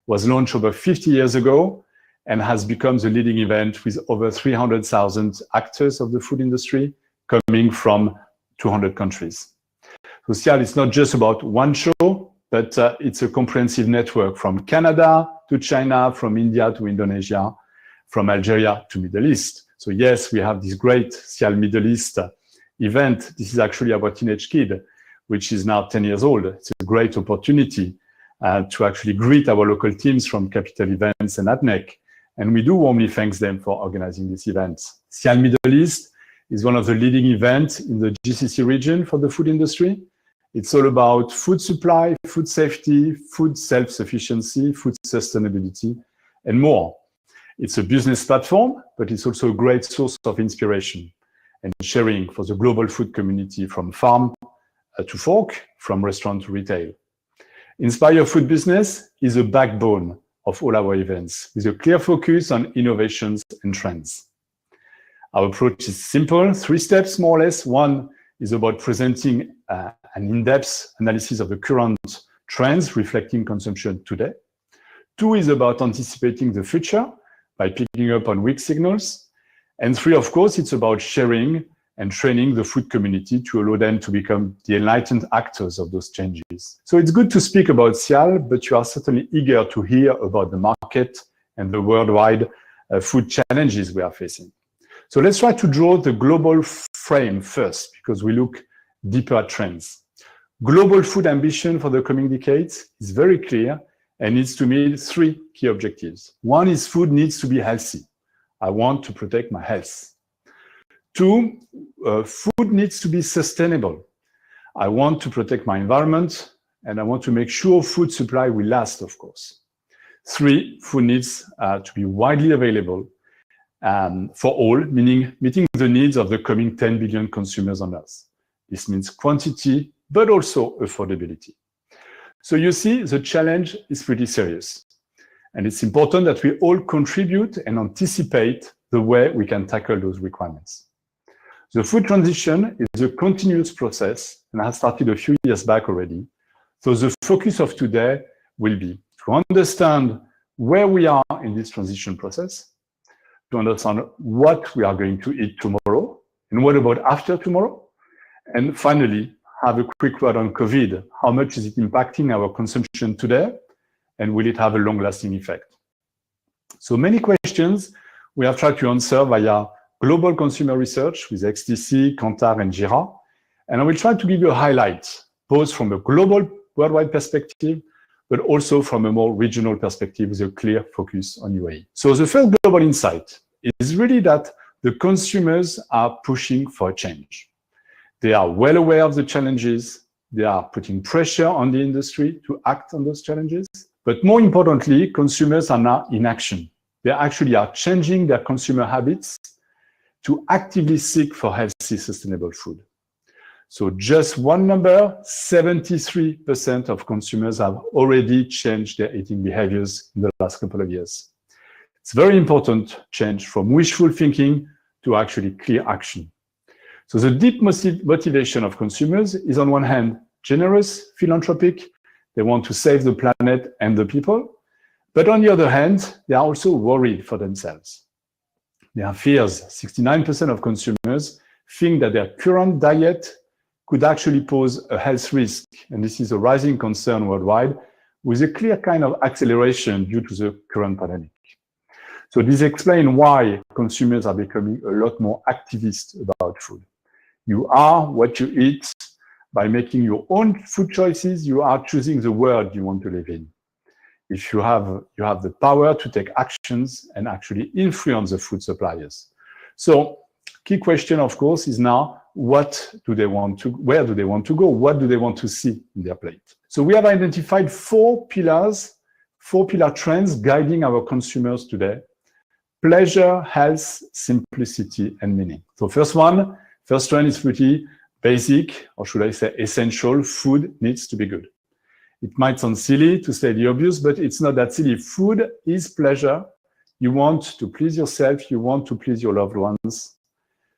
was launched over 50 years ago and has become the leading event with over 300,000 actors of the food industry coming from 200 countries. So Siyal is not just about one show, but it's a comprehensive network from Canada to China, from India to Indonesia, from Algeria to Middle East. So yes, we have this great Siyal Middle East event. This is actually our teenage kid, which is now 10 years old. It's a great opportunity to actually greet our local teams from Capital Events and ADNEC. And we do warmly thank them for organizing this event. Siyal Middle East is one of the leading events in the GCC region for the food industry. It's all about food supply, food safety, food self-sufficiency, food sustainability, and more. It's a business platform, but it's also a great source of inspiration and sharing for the global food community from farm to fork, from restaurant to retail. Inspire Food Business is a backbone of all our events with a clear focus on innovations and trends. Our approach is simple, 3 steps more or less. 1 is about presenting an in-depth analysis of the current trends reflecting consumption today. 2 is about anticipating the future by picking up on weak signals. And 3, of course, it's about sharing and training the food community to allow them to become the enlightened actors of those changes. So it's good to speak about Siyal, but you are certainly eager to hear about the market and the worldwide food challenges we are facing. So let's try to draw the global frame first, because we look deeper at trends. Global food ambition for the coming decades is very clear and needs to meet 3 key objectives. 1 is food needs to be healthy. I want to protect my health. 2, food needs to be sustainable. I want to protect my environment and I want to make sure food supply will last, of course. 3, food needs to be widely available for all, meaning meeting the needs of the coming 10 billion consumers on Earth. This means quantity, but also affordability. So you see, the challenge is pretty serious. And it's important that we all contribute and anticipate the way we can tackle those requirements. The food transition is a continuous process and has started a few years back already. So the focus of today will be to understand where we are in this transition process, to understand what we are going to eat tomorrow, and what about after tomorrow? And finally, have a quick word on COVID. How much is it impacting our consumption today? And will it have a long-lasting effect? So many questions we have tried to answer via global consumer research with XTC, Kantar, and JIRA. And I will try to give you a highlight, both from a global worldwide perspective, but also from a more regional perspective with a clear focus on UAE. So the first global insight is really that the consumers are pushing for a change. They are well aware of the challenges. They are putting pressure on the industry to act on those challenges. But more importantly, consumers are now in action. They actually are changing their consumer habits to actively seek for healthy, sustainable food. So just one number, 73% of consumers have already changed their eating behaviors in the last couple of years. It's a very important change from wishful thinking to actually clear action. So the deep motivation of consumers is on one hand, generous, philanthropic. They want to save the planet and the people. But on the other hand, they are also worried for themselves. They have fears. 69% of consumers think that their current diet could actually pose a health risk. And this is a rising concern worldwide with a clear kind of acceleration due to the current pandemic. So this explains why consumers are becoming a lot more activist about food. You are what you eat. By making your own food choices, you are choosing the world you want to live in. If you have the power to take actions and actually influence the food suppliers. So key question, of course, is now, where do they want to go? What do they want to see in their plate? So we have identified 4 pillar trends guiding our consumers today: pleasure, health, simplicity, and meaning. So first trend is pretty basic, or should I say essential, food needs to be good. It might sound silly to say the obvious, but it's not that silly. Food is pleasure. You want to please yourself. You want to please your loved ones.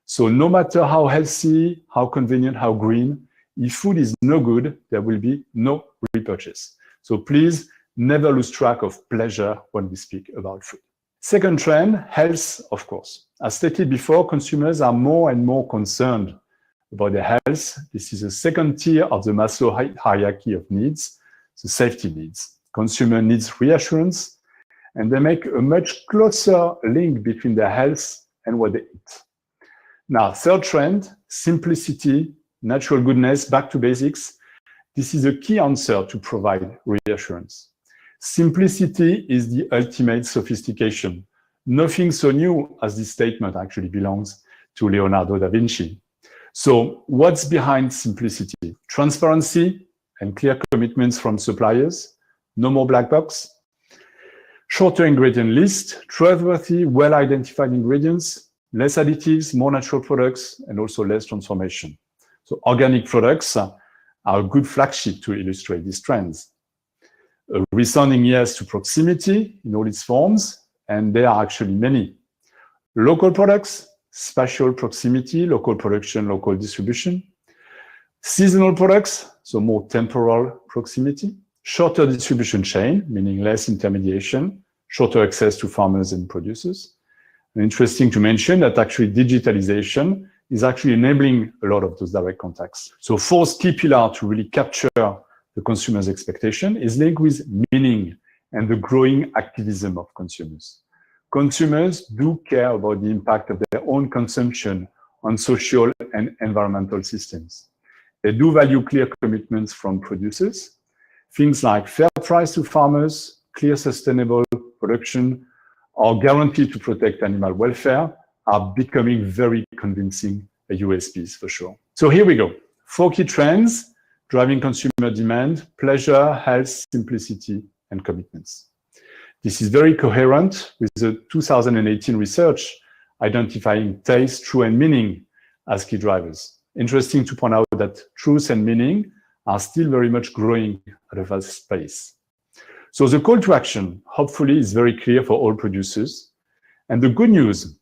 So no matter how healthy, how convenient, how green, if food is no good, there will be no repurchase. So please never lose track of pleasure when we speak about food. Second trend, health, of course. As stated before, consumers are more and more concerned about their health. This is the second tier of the Maslow hierarchy of needs, the safety needs. Consumer needs reassurance, and they make a much closer link between their health and what they eat. Now, third trend, simplicity, natural goodness, back to basics. This is a key answer to provide reassurance. Simplicity is the ultimate sophistication. Nothing so new as this statement actually belongs to Leonardo da Vinci. So what's behind simplicity? Transparency and clear commitments from suppliers, no more black box, shorter ingredient list, trustworthy, well-identified ingredients, less additives, more natural products, and also less transformation. So organic products are a good flagship to illustrate these trends. A resounding yes to proximity in all its forms, and there are actually many. Local products, spatial proximity, local production, local distribution. Seasonal products, so more temporal proximity. Shorter distribution chain, meaning less intermediation, shorter access to farmers and producers. And interesting to mention that actually digitalization is actually enabling a lot of those direct contacts. So fourth key pillar to really capture the consumer's expectation is linked with meaning and the growing activism of consumers. Consumers do care about the impact of their own consumption on social and environmental systems. They do value clear commitments from producers. Things like fair price to farmers, clear sustainable production, or guarantee to protect animal welfare are becoming very convincing USPs for sure. So here we go. 4 key trends driving consumer demand: pleasure, health, simplicity, and commitments. This is very coherent with the 2018 research identifying taste, truth, and meaning as key drivers. Interesting to point out that truth and meaning are still very much growing at a fast pace. So the call to action, hopefully, is very clear for all producers. And the good news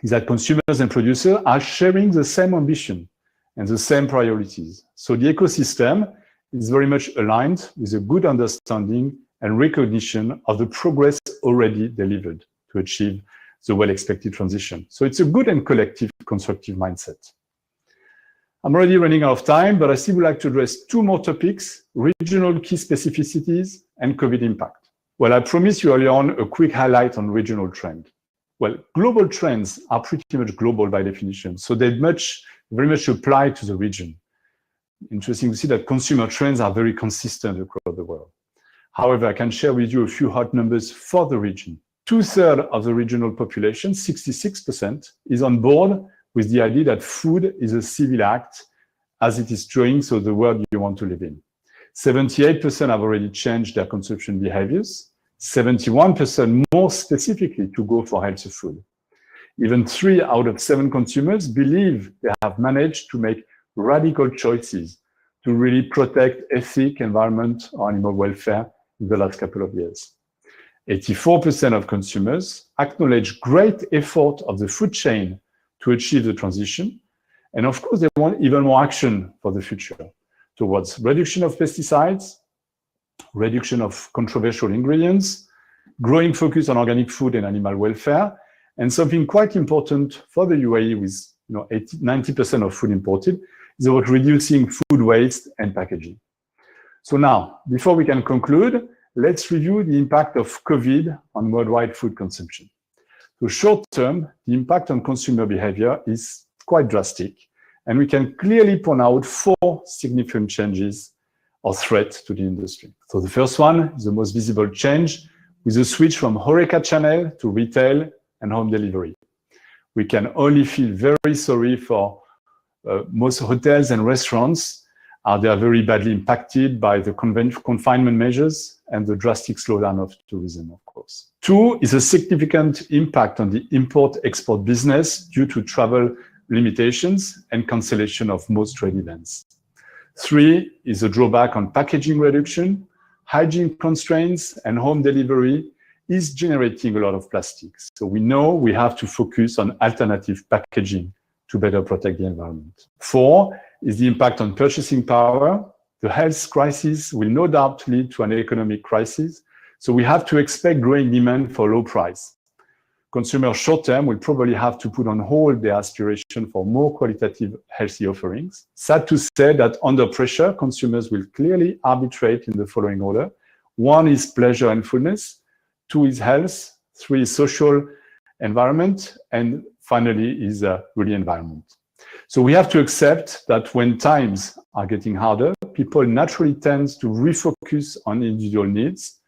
is that consumers and producers are sharing the same ambition and the same priorities. So the ecosystem is very much aligned with a good understanding and recognition of the progress already delivered to achieve the well-expected transition. So it's a good and collective, constructive mindset. I'm already running out of time, but I still would like to address 2 more topics: regional key specificities and COVID impact. Well, I promised you earlier on a quick highlight on regional trend. Well, global trends are pretty much global by definition, so they very much apply to the region. Interesting to see that consumer trends are very consistent across the world. However, I can share with you a few hot numbers for the region. 2/3 of the regional population, 66%, is on board with the idea that food is a civil act as it is showing, so the world you want to live in. 78% have already changed their consumption behaviors, 71% more specifically to go for healthy food. Even 3 out of 7 consumers believe they have managed to make radical choices to really protect ethic, environment, or animal welfare in the last couple of years. 84% of consumers acknowledge great effort of the food chain to achieve the transition. And of course, they want even more action for the future towards reduction of pesticides, reduction of controversial ingredients, growing focus on organic food and animal welfare, and something quite important for the UAE with 90% of food imported is about reducing food waste and packaging. So now, before we can conclude, let's review the impact of COVID on worldwide food consumption. So short term, the impact on consumer behavior is quite drastic, and we can clearly point out 4 significant changes or threats to the industry. So the first one is the most visible change with the switch from HoReCa channel to retail and home delivery. We can only feel very sorry for most hotels and restaurants. They are very badly impacted by the confinement measures and the drastic slowdown of tourism, of course. 2 is a significant impact on the import-export business due to travel limitations, and cancellation of most trade events. 3 is a drawback on packaging reduction. Hygiene constraints and home delivery is generating a lot of plastics. So we know we have to focus on alternative packaging to better protect the environment. 4 is the impact on purchasing power. The health crisis will no doubt lead to an economic crisis. So we have to expect growing demand for low price. Consumers short-term will probably have to put on hold their aspiration for more qualitative, healthy offerings. Sad to say that under pressure, consumers will clearly arbitrate in the following order. 1 is pleasure and fullness, 2 is health, 3 is social environment, and finally is really environment. So we have to accept that when times are getting harder, people naturally tend to refocus on individual needs.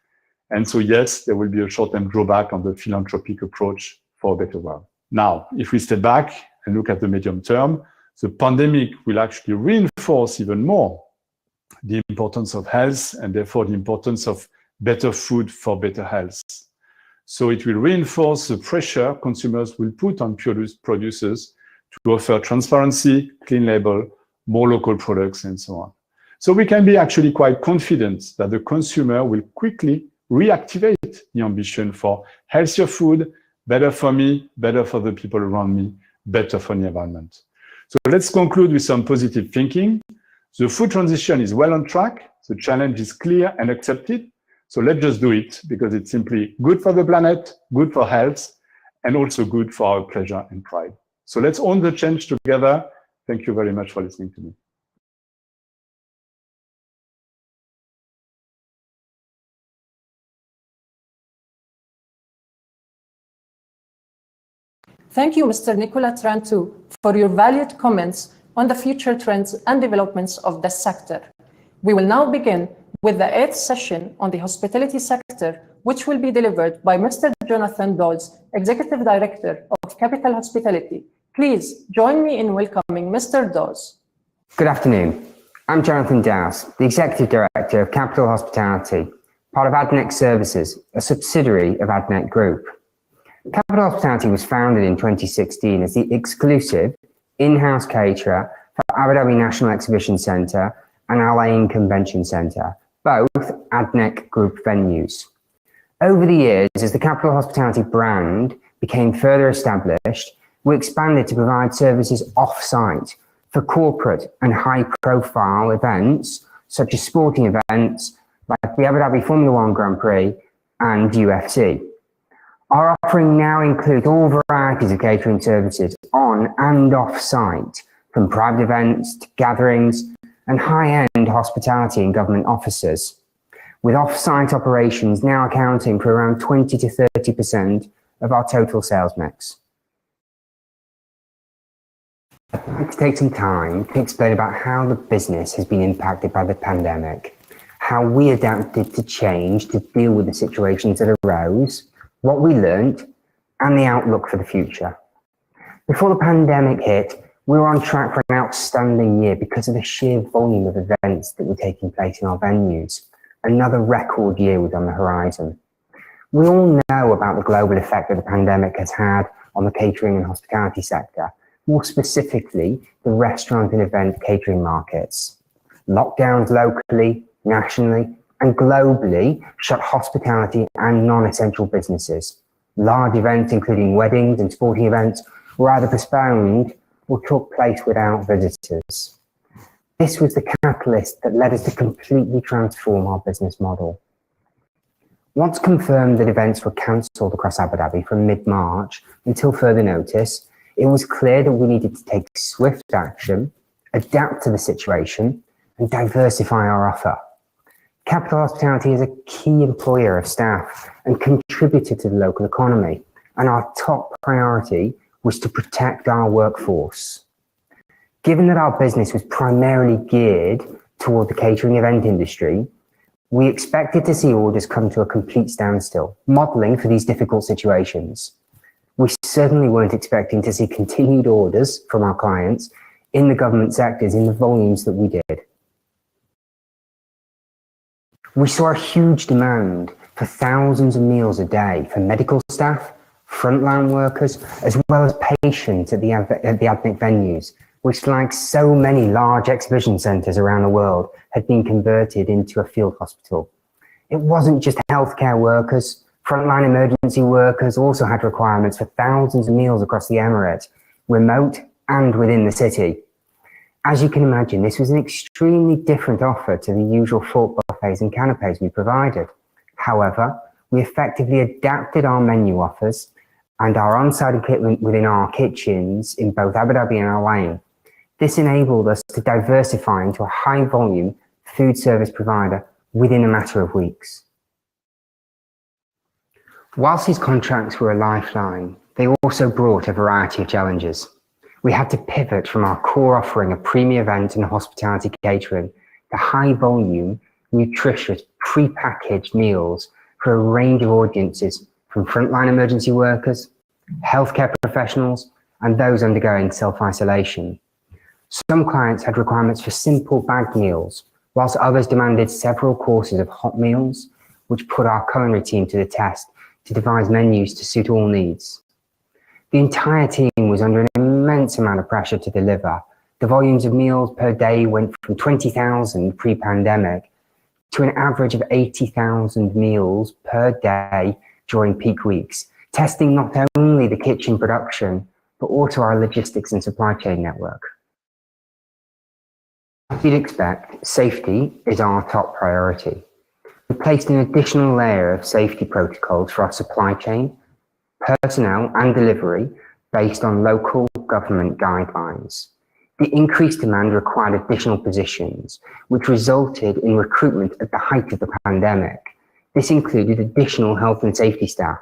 And so, yes, there will be a short-term drawback on the philanthropic approach for a better world. Now, if we step back and look at the medium term, the pandemic will actually reinforce even more the importance of health and therefore the importance of better food for better health. So it will reinforce the pressure consumers will put on producers to offer transparency, clean label, more local products, and so on. So we can be actually quite confident that the consumer will quickly reactivate the ambition for healthier food, better for me, better for the people around me, better for the environment. So let's conclude with some positive thinking. The food transition is well on track. The challenge is clear and accepted. So let's just do it because it's simply good for the planet, good for health, and also good for our pleasure and pride. So let's own the change together. Thank you very much for listening to me. Thank you, Mr. Nicolas Trantou, for your valued comments on the future trends and developments of the sector. We will now begin with the 8th session on the hospitality sector, which will be delivered by Mr. Jonathan Dawes, Executive Director of Capital Hospitality. Please join me in welcoming Mr. Dawes. Good afternoon. I'm Jonathan Dawes, the Executive Director of Capital Hospitality, part of Abnaq Services, a subsidiary of Abnaq Group. Capital Hospitality was founded in 2016 as the exclusive in-house caterer for Abu Dhabi National Exhibition Centre and Al Ain Convention Centre, both Abnaq Group venues. Over the years, as the Capital Hospitality brand became further established, we expanded to provide services off-site for corporate and high-profile events, such as sporting events like the Abu Dhabi Formula One Grand Prix and UFC. Our offering now includes all varieties of catering services on and off-site, from private events to gatherings and high-end hospitality in government offices, with off-site operations now accounting for around 20 to 30% of our total sales mix. I'd like to take some time to explain about how the business has been impacted by the pandemic, how we adapted to change to deal with the situations that arose, what we learned, and the outlook for the future. Before the pandemic hit, we were on track for an outstanding year because of the sheer volume of events that were taking place in our venues. Another record year was on the horizon. We all know about the global effect that the pandemic has had on the catering and hospitality sector, more specifically, the restaurant and event catering markets. Lockdowns locally, nationally, and globally shut hospitality and non-essential businesses. Large events, including weddings and sporting events, were either postponed or took place without visitors. This was the catalyst that led us to completely transform our business model. Once confirmed that events were cancelled across Abu Dhabi from mid-March until further notice, it was clear that we needed to take swift action, adapt to the situation, and diversify our offer. Capital Hospitality is a key employer of staff and contributor to the local economy, and our top priority was to protect our workforce. Given that our business was primarily geared toward the catering event industry, we expected to see orders come to a complete standstill, modelling for these difficult situations. We certainly weren't expecting to see continued orders from our clients in the government sectors in the volumes that we did. We saw a huge demand for thousands of meals a day for medical staff, frontline workers, as well as patients at the ADNIC venues, which, like so many large exhibition centres around the world, had been converted into a field hospital. It wasn't just healthcare workers. Frontline emergency workers also had requirements for thousands of meals across the Emirate, remote and within the city. As you can imagine, this was an extremely different offer to the usual fork buffets and canapes we provided. However, we effectively adapted our menu offers and our on-site equipment within our kitchens in both Abu Dhabi and Al Ain. This enabled us to diversify into a high-volume food service provider within a matter of weeks. Whilst these contracts were a lifeline, they also brought a variety of challenges. We had to pivot from our core offering of premium event and hospitality catering to high-volume, nutritious, pre-packaged meals for a range of audiences, from frontline emergency workers, healthcare professionals, and those undergoing self-isolation. Some clients had requirements for simple bagged meals, whilst others demanded several courses of hot meals, which put our culinary team to the test to devise menus to suit all needs. The entire team was under an immense amount of pressure to deliver. The volumes of meals per day went from 20,000 pre-pandemic to an average of 80,000 meals per day during peak weeks, testing not only the kitchen production, but also our logistics and supply chain network. As you'd expect, safety is our top priority. We placed an additional layer of safety protocols for our supply chain, personnel and delivery based on local government guidelines. The increased demand required additional positions, which resulted in recruitment at the height of the pandemic. This included additional health and safety staff,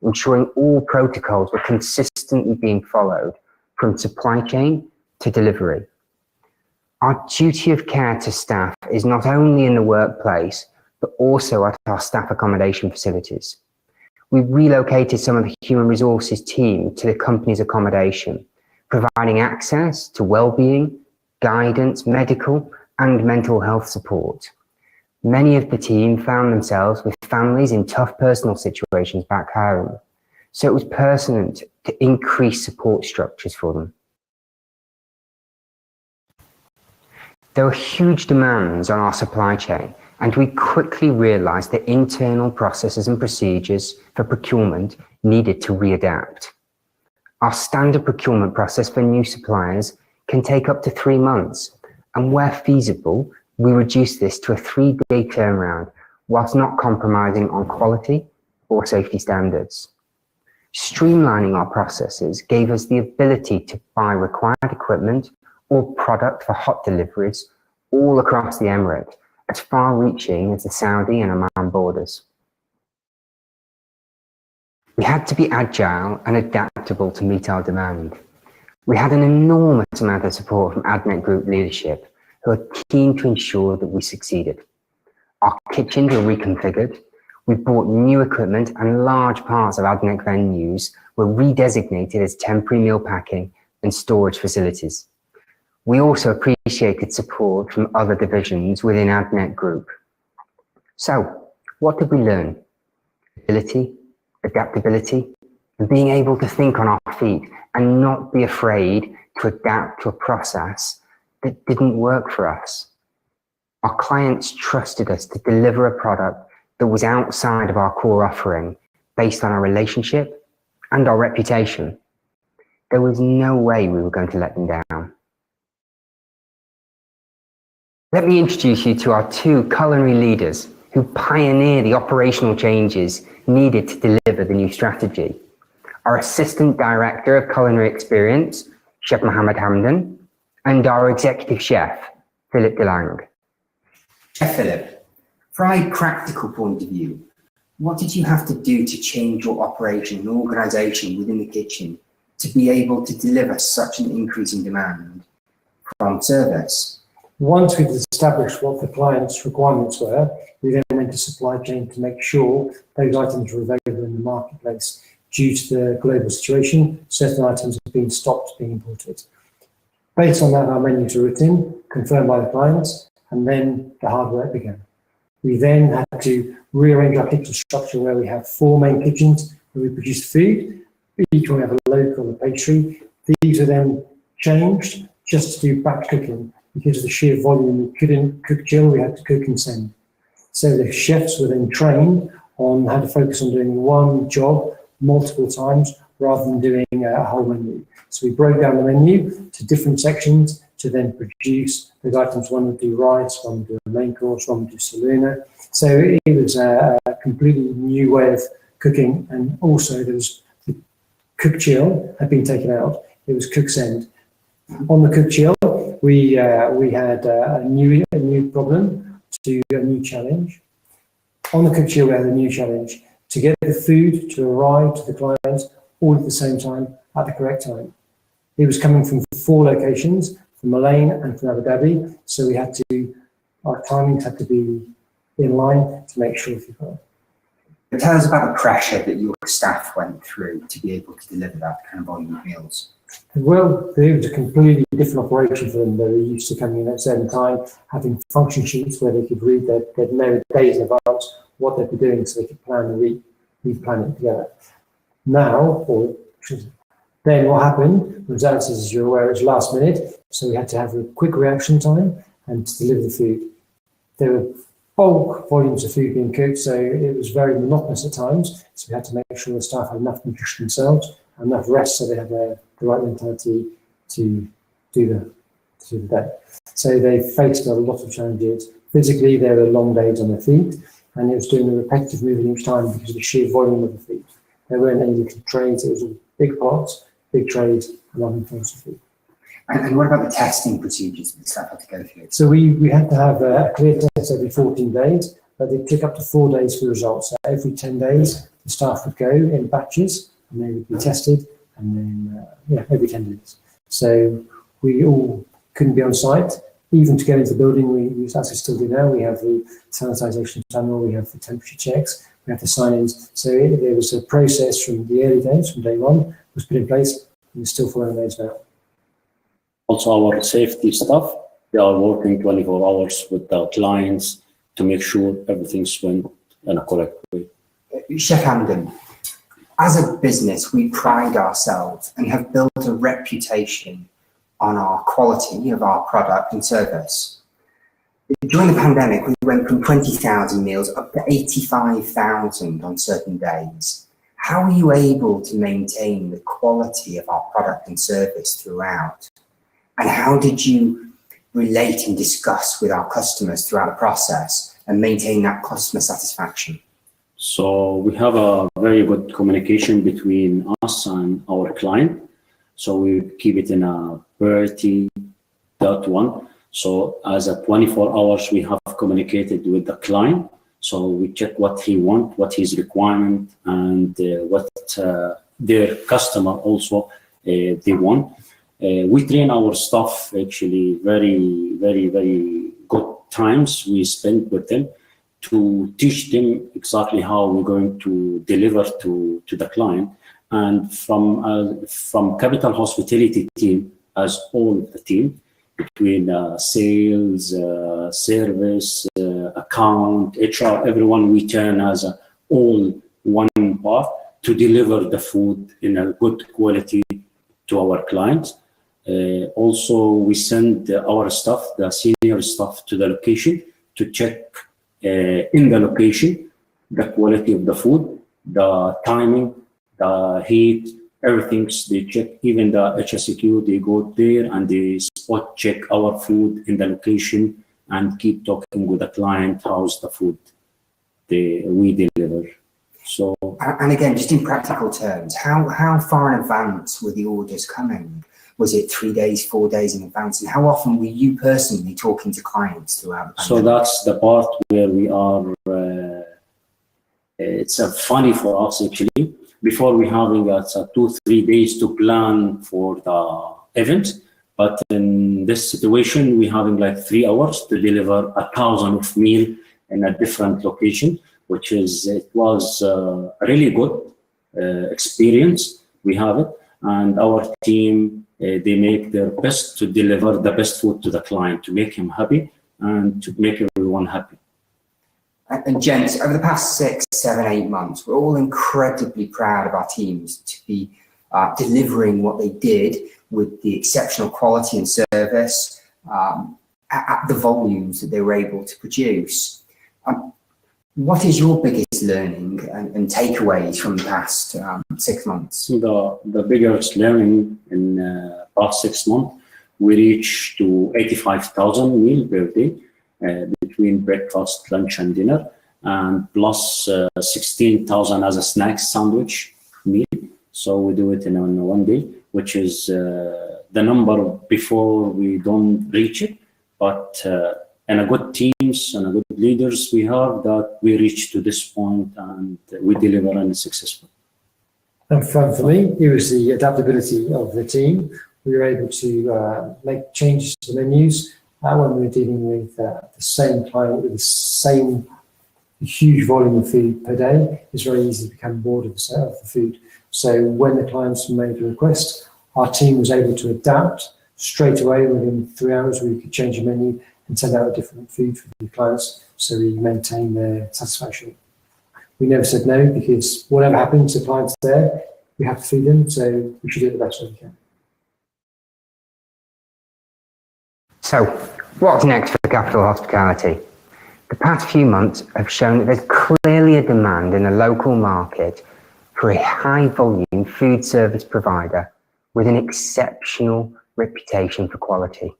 ensuring all protocols were consistently being followed from supply chain to delivery. Our duty of care to staff is not only in the workplace, but also at our staff accommodation facilities. We relocated some of the human resources team to the company's accommodation, providing access to well-being, guidance, medical, and mental health support. Many of the team found themselves with families in tough personal situations back home, so it was pertinent to increase support structures for them. There were huge demands on our supply chain, and we quickly realized that internal processes and procedures for procurement needed to readapt. Our standard procurement process for new suppliers can take up to 3 months, and where feasible, we reduced this to a 3-day turnaround whilst not compromising on quality or safety standards. Streamlining our processes gave us the ability to buy required equipment or product for hot deliveries all across the Emirate, as far-reaching as the Saudi and Oman borders. We had to be agile and adaptable to meet our demand. We had an enormous amount of support from ADNIC Group leadership, who are keen to ensure that we succeeded. Our kitchens were reconfigured, we bought new equipment, and large parts of ADNIC venues were redesignated as temporary meal packing and storage facilities. We also appreciated support from other divisions within ADNIC Group. So, what did we learn? Agility, adaptability, and being able to think on our feet and not be afraid to adapt to a process that didn't work for us. Our clients trusted us to deliver a product that was outside of our core offering based on our relationship and our reputation. There was no way we were going to let them down. Let me introduce you to our 2 culinary leaders who pioneer the operational changes needed to deliver the new strategy. Our Assistant Director of Culinary Experience, Chef Mohammed Hamdan, and our Executive Chef, Philip DeLange. Chef Philip, from a practical point of view, what did you have to do to change your operation and organisation within the kitchen to be able to deliver such an increase in demand from service? Once we'd established what the client's requirements were, we then went to supply chain to make sure those items were available in the marketplace. Due to the global situation, certain items have been stopped being imported. Based on that, our menus were written, confirmed by the clients, and then the hard work began. We then had to rearrange our kitchen structure where we have 4 main kitchens where we produce food. Each one we have a local and a pastry. These are then changed just to do batch cooking. Because of the sheer volume, we couldn't cook chill, we had to cook and send. So the chefs were then trained on how to focus on doing one job multiple times rather than doing a whole menu. So we broke down the menu to different sections to then produce those items. One would do rice, one would do a main course, one would do saluna. So it was a completely new way of cooking, and also there was the cook chill had been taken out. It was cook send. On the cook chill, we had a new problem, to a new challenge. On the cook chill, we had a new challenge to get the food to arrive to the clients all at the same time at the correct time. It was coming from 4 locations, from Malain and from Abu Dhabi, so we had to, our timings had to be in line to make sure we got it. But tell us about the pressure that your staff went through to be able to deliver that kind of volume of meals. Well, it was a completely different operation for them. They were used to coming in at a certain time, having function sheets where they could read they'd know days in advance what they'd be doing so they could plan the week, we plan it together. Now, then what happened was, as you're aware, it was last minute, so we had to have a quick reaction time and to deliver the food. There were bulk volumes of food being cooked, so it was very monotonous at times, so we had to make sure the staff had enough nutrition themselves, enough rest so they had the right mentality to do the day. So they faced a lot of challenges. Physically, there were long days on their feet, and it was doing the repetitive movement each time because of the sheer volume of the food. There weren't any little trays, it was all big pots, big trays, and long forms of food. And what about the testing procedures that the staff had to go through? So we had to have a clear test every 14 days, but it took up to 4 days for results. So every 10 days, the staff would go in batches, and they would be tested, and then every 10 days. So we all couldn't be on site. Even to go into the building, we as we still do now, we have the sanitisation tunnel, we have the temperature checks, we have the sign-ins. So there was a process from the early days, from day one, was put in place, and we're still following those now. Also, our safety staff, they are working 24 hours with our clients to make sure everything's went in a correct way. Chef Hamdan, as a business, we pride ourselves and have built a reputation on our quality of our product and service. During the pandemic, we went from 20,000 meals up to 85,000 on certain days. How were you able to maintain the quality of our product and service throughout? And how did you relate and discuss with our customers throughout the process and maintain that customer satisfaction? So we have a very good communication between us and our client. So we keep it in a parity.1. So as a 24 hours, we have communicated with the client. So we check what he wants, what his requirement, and what their customer also they want. We train our staff actually very, very, very good times we spend with them to teach them exactly how we're going to deliver to the client. And from Capital Hospitality team, as all the team, between sales, service, account, HR, everyone, we turn as all one part to deliver the food in a good quality to our clients. Also, we send our staff, the senior staff, to the location to check in the location the quality of the food, the timing, the heat, everything. They check, even the HSQ, they go there and they spot check our food in the location and keep talking with the client, how's the food we deliver. So, and again, just in practical terms, how far in advance were the orders coming? Was it 3 days, 4 days in advance? And how often were you personally talking to clients throughout the pandemic? So that's the part where we are, it's funny for us actually. Before we having 2-3 days to plan for the event, but in this situation, we having like 3 hours to deliver 1,000 of meal in a different location, which is, it was a really good experience. We have it, and our team, they make their best to deliver the best food to the client, to make him happy and to make everyone happy. And gents, over the past 6, 7, 8 months, we're all incredibly proud of our teams to be delivering what they did with the exceptional quality and service at the volumes that they were able to produce. What is your biggest learning and takeaways from the past 6 months? The biggest learning in the past 6 months, we reached to 85,000 meals per day between breakfast, lunch, and dinner, and plus 16,000 as a snack sandwich meal. So we do it in one day, which is the number before we don't reach it, but and a good teams and a good leaders we have that we reach to this point and we deliver and it's successful. And for me, it was the adaptability of the team. We were able to make changes to menus when we were dealing with the same client with the same huge volume of food per day. It's very easy to become bored of the food. So when the clients made a request, our team was able to adapt straight away. Within 3 hours, we could change the menu and send out a different food for the clients, so we maintain their satisfaction. We never said no, because whatever happens to clients there, we have to feed them, so we should do it the best way we can. So, what's next for Capital Hospitality? The past few months have shown that there's clearly a demand in the local market for a high-volume food service provider with an exceptional reputation for quality.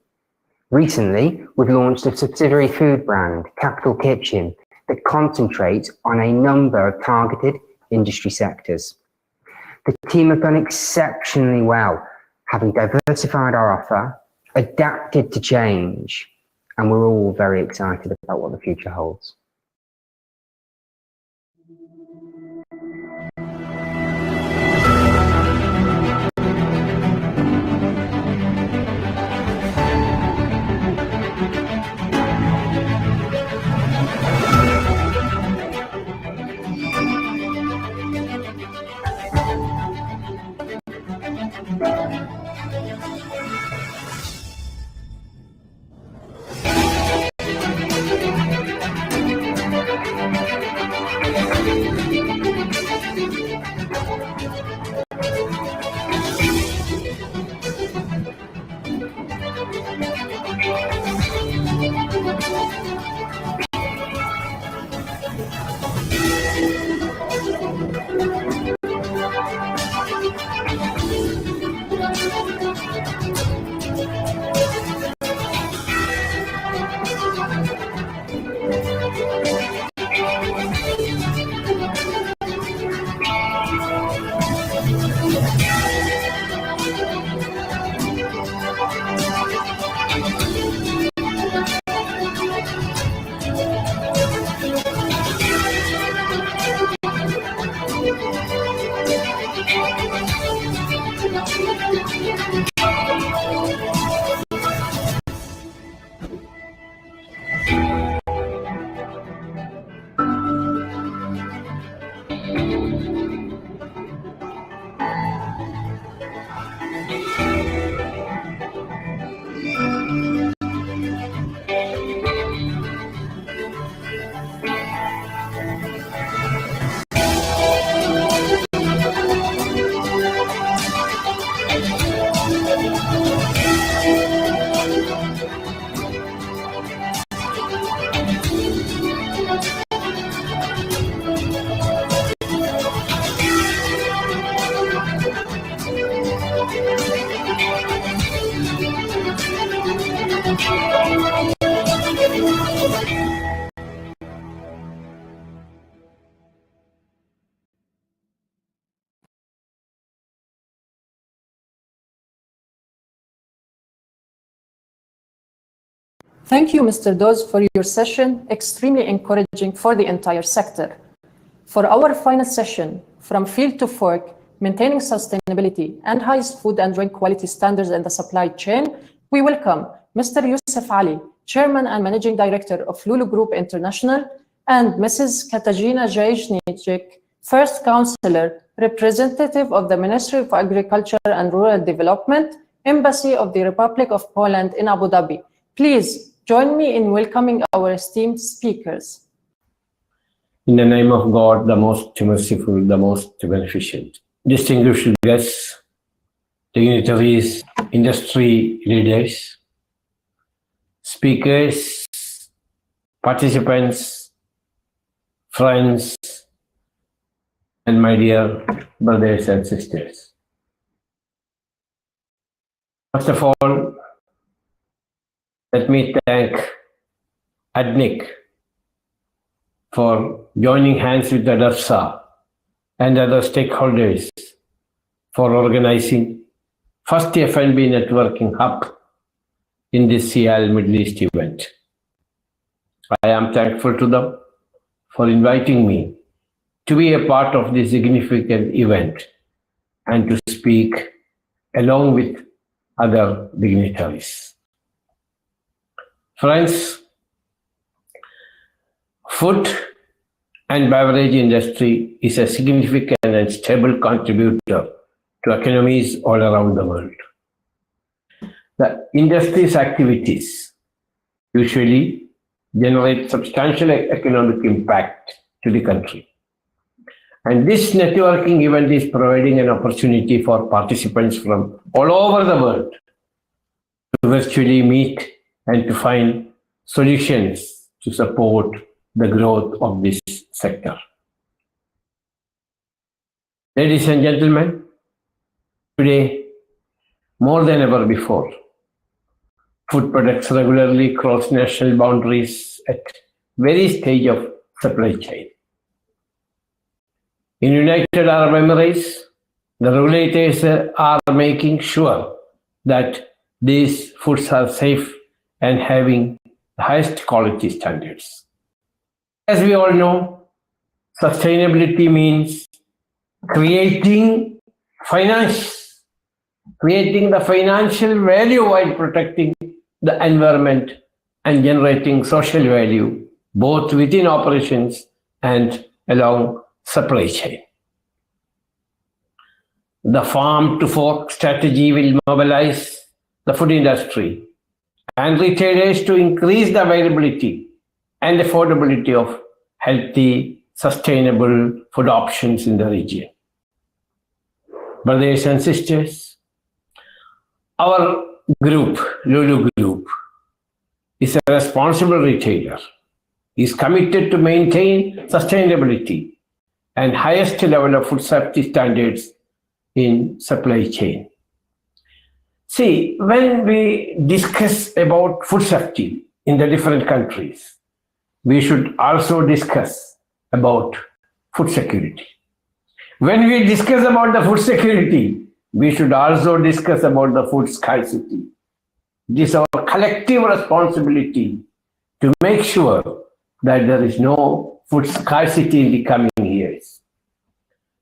Recently, we've launched a subsidiary food brand, Capital Kitchen, that concentrates on a number of targeted industry sectors. The team have done exceptionally well, having diversified our offer, adapted to change, and we're all very excited about what the future holds. Thank you, Mr. Doz, for your session, extremely encouraging for the entire sector. For our final session, From Field to Fork, Maintaining Sustainability and Highest Food and Drink Quality Standards in the Supply Chain, we welcome Mr. Yusuf Ali, Chairman and Managing Director of Lulu Group International, and Mrs. Katarzyna Jajniczyk, First Counselor, Representative of the Ministry of Agriculture and Rural Development, Embassy of the Republic of Poland in Abu Dhabi. Please join me in welcoming our esteemed speakers. In the name of God, the most merciful, the most beneficent. Distinguished guests, dignitaries, industry leaders, speakers, participants, friends, and my dear brothers and sisters. First of all, let me thank ADNIC for joining hands with the DAFSA and other stakeholders for organizing first F&B networking hub in this Siyal Middle East event. I am thankful to them for inviting me to be a part of this significant event and to speak along with other dignitaries. Friends, food and beverage industry is a significant and stable contributor to economies all around the world. The industry's activities usually generate substantial economic impact to the country. And this networking event is providing an opportunity for participants from all over the world to virtually meet and to find solutions to support the growth of this sector. Ladies and gentlemen, today, more than ever before, food products regularly cross national boundaries at various stages of supply chain. In United Arab Emirates, the regulators are making sure that these foods are safe and having the highest quality standards. As we all know, sustainability means creating the financial value while protecting the environment and generating social value, both within operations and along supply chain. The farm to fork strategy will mobilize the food industry and retailers to increase the availability and affordability of healthy, sustainable food options in the region. Brothers and sisters, our group, Lulu Group, is a responsible retailer, is committed to maintain sustainability and highest level of food safety standards in supply chain. See, when we discuss about food safety in the different countries, we should also discuss about food security. When we discuss about the food security, we should also discuss about the food scarcity. It is our collective responsibility to make sure that there is no food scarcity in the coming years.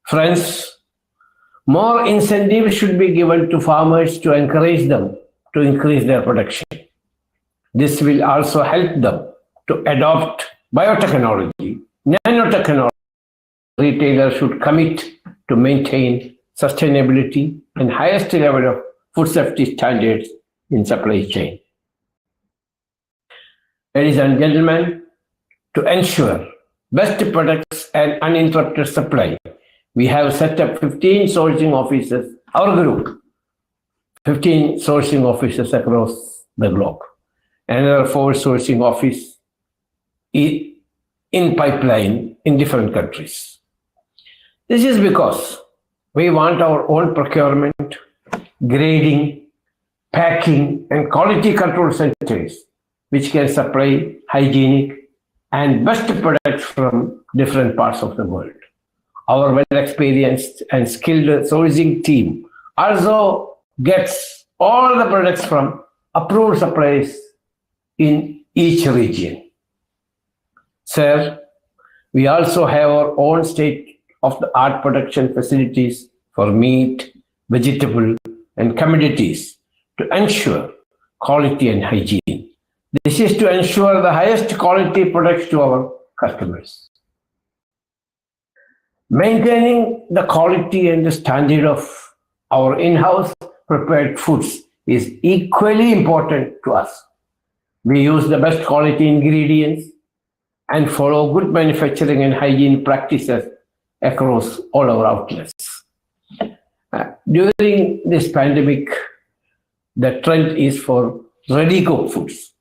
Friends, more incentives should be given to farmers to encourage them to increase their production. This will also help them to adopt biotechnology, nanotechnology. Retailers should commit to maintain sustainability and highest level of food safety standards in supply chain. Ladies and gentlemen, to ensure best products and uninterrupted supply, we have set up 15 sourcing offices, our group, 15 sourcing offices across the globe. Another 4 sourcing offices in pipeline in different countries. This is because we want our own procurement, grading, packing, and quality control centers, which can supply hygienic and best products from different parts of the world. Our well-experienced and skilled sourcing team also gets all the products from approved suppliers in each region. Sir, we also have our own state-of-the-art production facilities for meat, vegetable, and commodities to ensure quality and hygiene. This is to ensure the highest quality products to our customers. Maintaining the quality and the standard of our in-house prepared foods is equally important to us. We use the best quality ingredients and follow good manufacturing and hygiene practices across all our outlets. During this pandemic, the trend is for ready-cooked foods.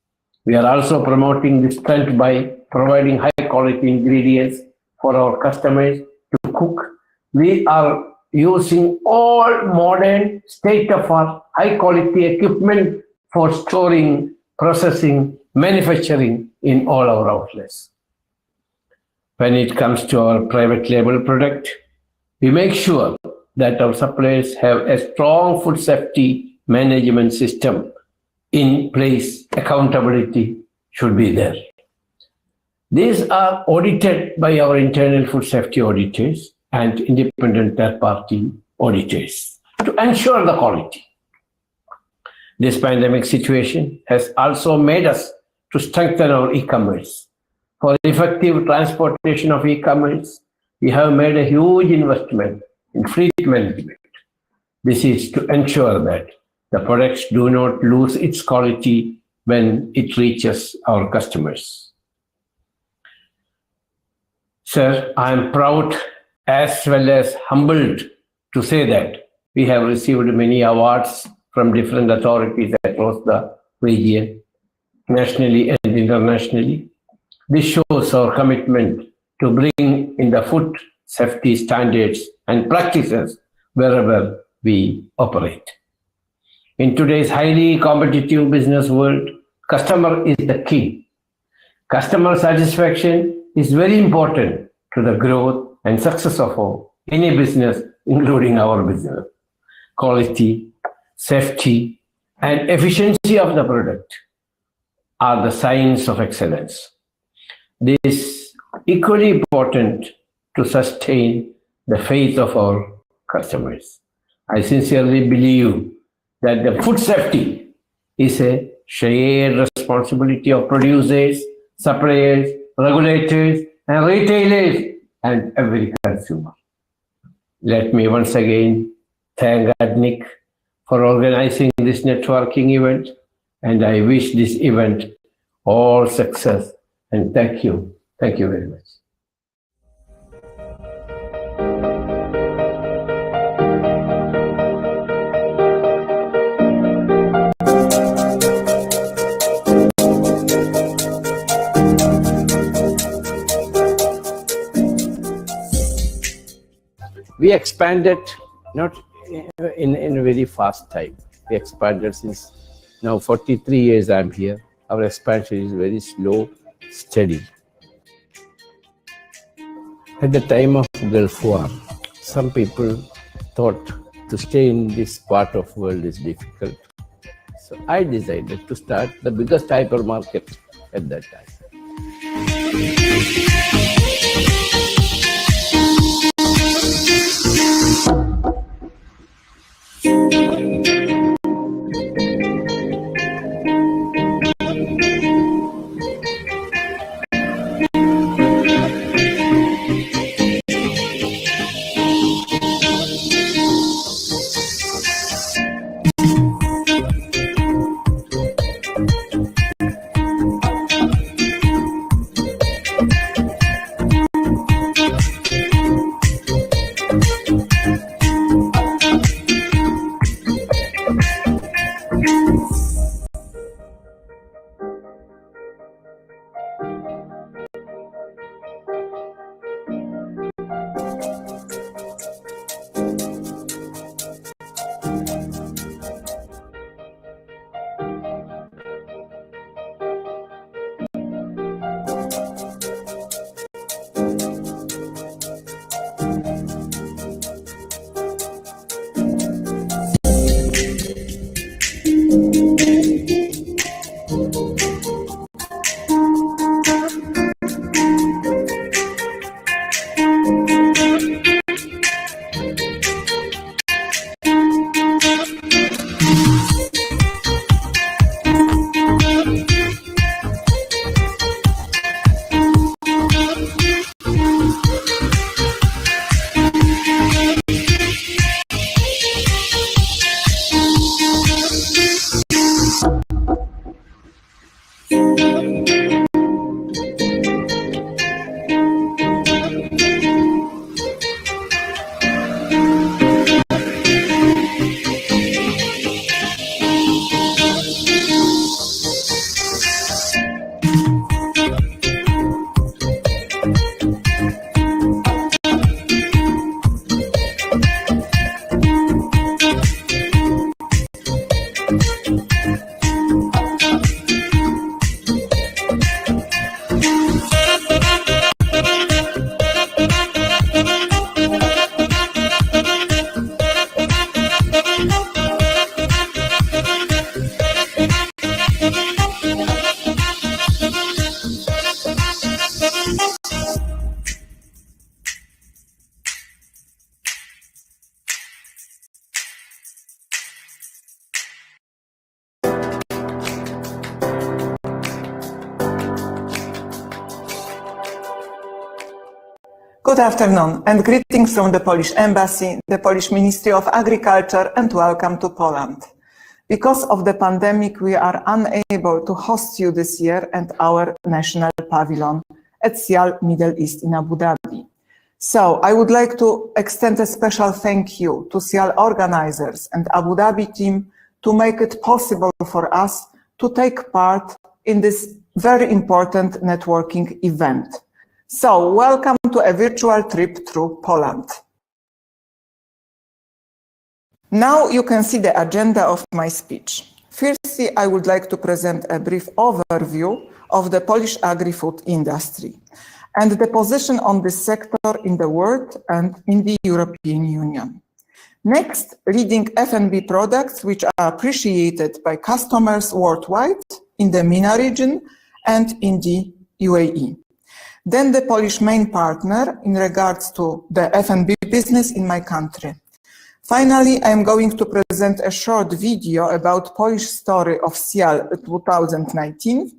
We are also promoting this trend by providing high-quality ingredients for our customers to cook. We are using all modern, state-of-the-art, high-quality equipment for storing, processing, manufacturing in all our outlets. When it comes to our private label product, we make sure that our suppliers have a strong food safety management system in place. Accountability should be there. These are audited by our internal food safety auditors and independent third-party auditors to ensure the quality. This pandemic situation has also made us to strengthen our e-commerce. For effective transportation of e-commerce, we have made a huge investment in fleet management. This is to ensure that the products do not lose its quality when it reaches our customers. Sir, I am proud as well as humbled to say that we have received many awards from different authorities across the region, nationally and internationally. This shows our commitment to bring in the food safety standards and practices wherever we operate. In today's highly competitive business world, customer is the key. Customer satisfaction is very important to the growth and success of any business, including our business. Quality, safety, and efficiency of the product are the signs of excellence. This is equally important to sustain the faith of our customers. I sincerely believe that the food safety is a shared responsibility of producers, suppliers, regulators, and retailers, and every consumer. Let me once again thank ADNIC for organizing this networking event, and I wish this event all success, and thank you. Thank you very much. We expanded not in a very fast time. We expanded since now 43 years I'm here. Our expansion is very slow, steady. At the time of Gulf War, some people thought to stay in this part of the world is difficult. So I decided to start the biggest hypermarket at that time. Good afternoon and greetings from the Polish Embassy, the Polish Ministry of Agriculture, and welcome to Poland. Because of the pandemic, we are unable to host you this year at our national pavilion at Siyal, Middle East in Abu Dhabi. So I would like to extend a special thank you to Siyal organizers and Abu Dhabi team to make it possible for us to take part in this very important networking event. So welcome to a virtual trip through Poland. Now you can see the agenda of my speech. Firstly, I would like to present a brief overview of the Polish agri-food industry and the position on this sector in the world and in the European Union. Next, leading F&B products which are appreciated by customers worldwide in the MENA region and in the UAE. Then the Polish main partner in regards to the F&B business in my country. Finally, I am going to present a short video about Polish story of Siyal 2019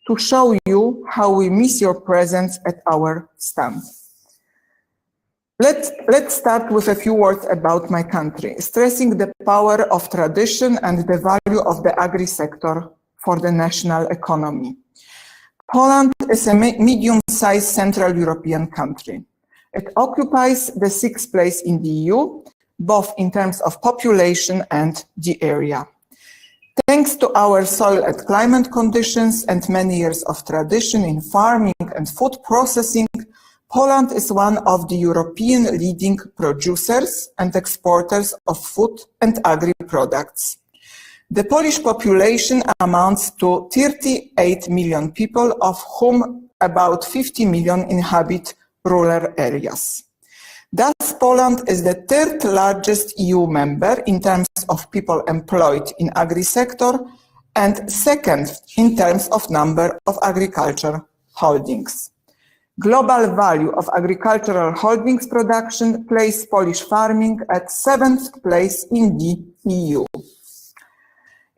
to show you how we miss your presence at our stand. Let's start with a few words about my country, stressing the power of tradition and the value of the agri-sector for the national economy. Poland is a medium-sized Central European country. It occupies the 6th place in the EU, both in terms of population and the area. Thanks to our soil and climate conditions and many years of tradition in farming and food processing, Poland is one of the European leading producers and exporters of food and agri-products. The Polish population amounts to 38 million people, of whom about 50 million inhabit rural areas. Thus, Poland is the 3rd largest EU member in terms of people employed in agri-sector and 2nd in terms of number of agriculture holdings. Global value of agricultural holdings production places Polish farming at 7th place in the EU.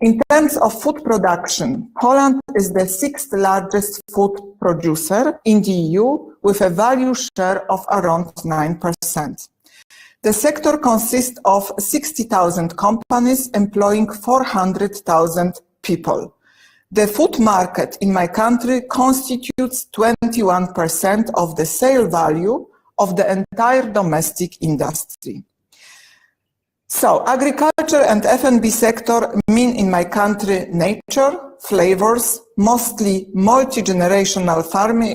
In terms of food production, Poland is the 6th largest food producer in the EU with a value share of around 9%. The sector consists of 60,000 companies employing 400,000 people. The food market in my country constitutes 21% of the sale value of the entire domestic industry. So, agriculture and F&B sector mean in my country nature, flavors, mostly multi-generational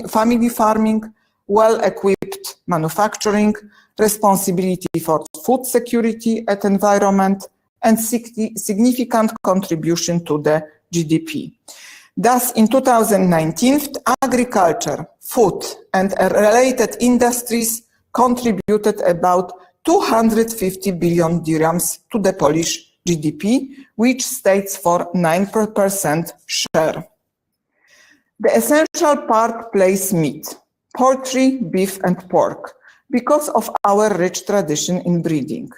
family farming, well-equipped manufacturing, responsibility for food security and environment, and significant contribution to the GDP. Thus, in 2019, agriculture, food, and related industries contributed about 250 billion dirhams to the Polish GDP, which states for 9% share. The essential part plays meat, poultry, beef, and pork, because of our rich tradition in breeding.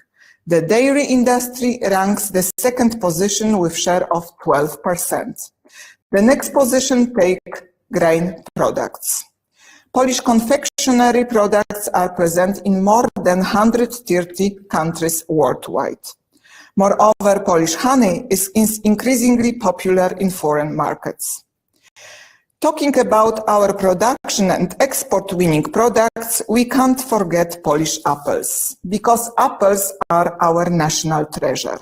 The dairy industry ranks the 2nd position with share of 12%. The next position take grain products. Polish confectionery products are present in more than 130 countries worldwide. Moreover, Polish honey is increasingly popular in foreign markets. Talking about our production and export-winning products, we can't forget Polish apples, because apples are our national treasure.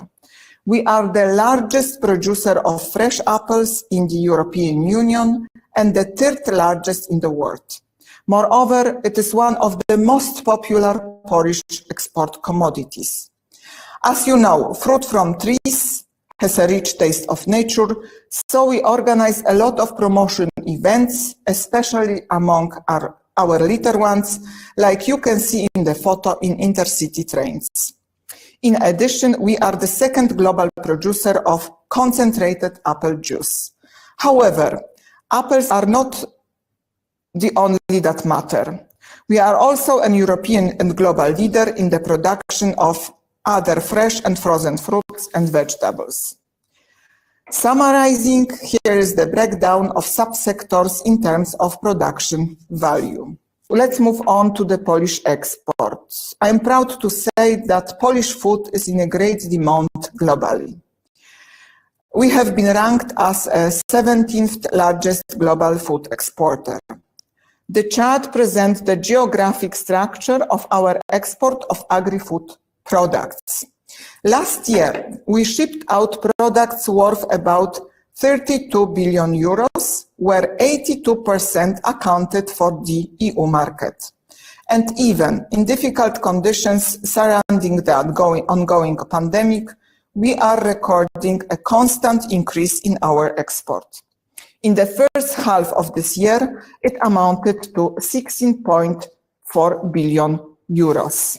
We are the largest producer of fresh apples in the European Union and the 3rd largest in the world. Moreover, it is one of the most popular Polish export commodities. As you know, fruit from trees has a rich taste of nature, so we organize a lot of promotion events, especially among our little ones, like you can see in the photo in intercity trains. In addition, we are the 2nd global producer of concentrated apple juice. However, apples are not the only that matter. We are also a European and global leader in the production of other fresh and frozen fruits and vegetables. Summarizing, here is the breakdown of subsectors in terms of production value. Let's move on to the Polish exports. I'm proud to say that Polish food is in a great demand globally. We have been ranked as a 17th largest global food exporter. The chart presents the geographic structure of our export of agri-food products. Last year, we shipped out products worth about 32 billion euros, where 82% accounted for the EU market. And even in difficult conditions surrounding the ongoing pandemic, we are recording a constant increase in our export. In the first half of this year, it amounted to 16.4 billion euros.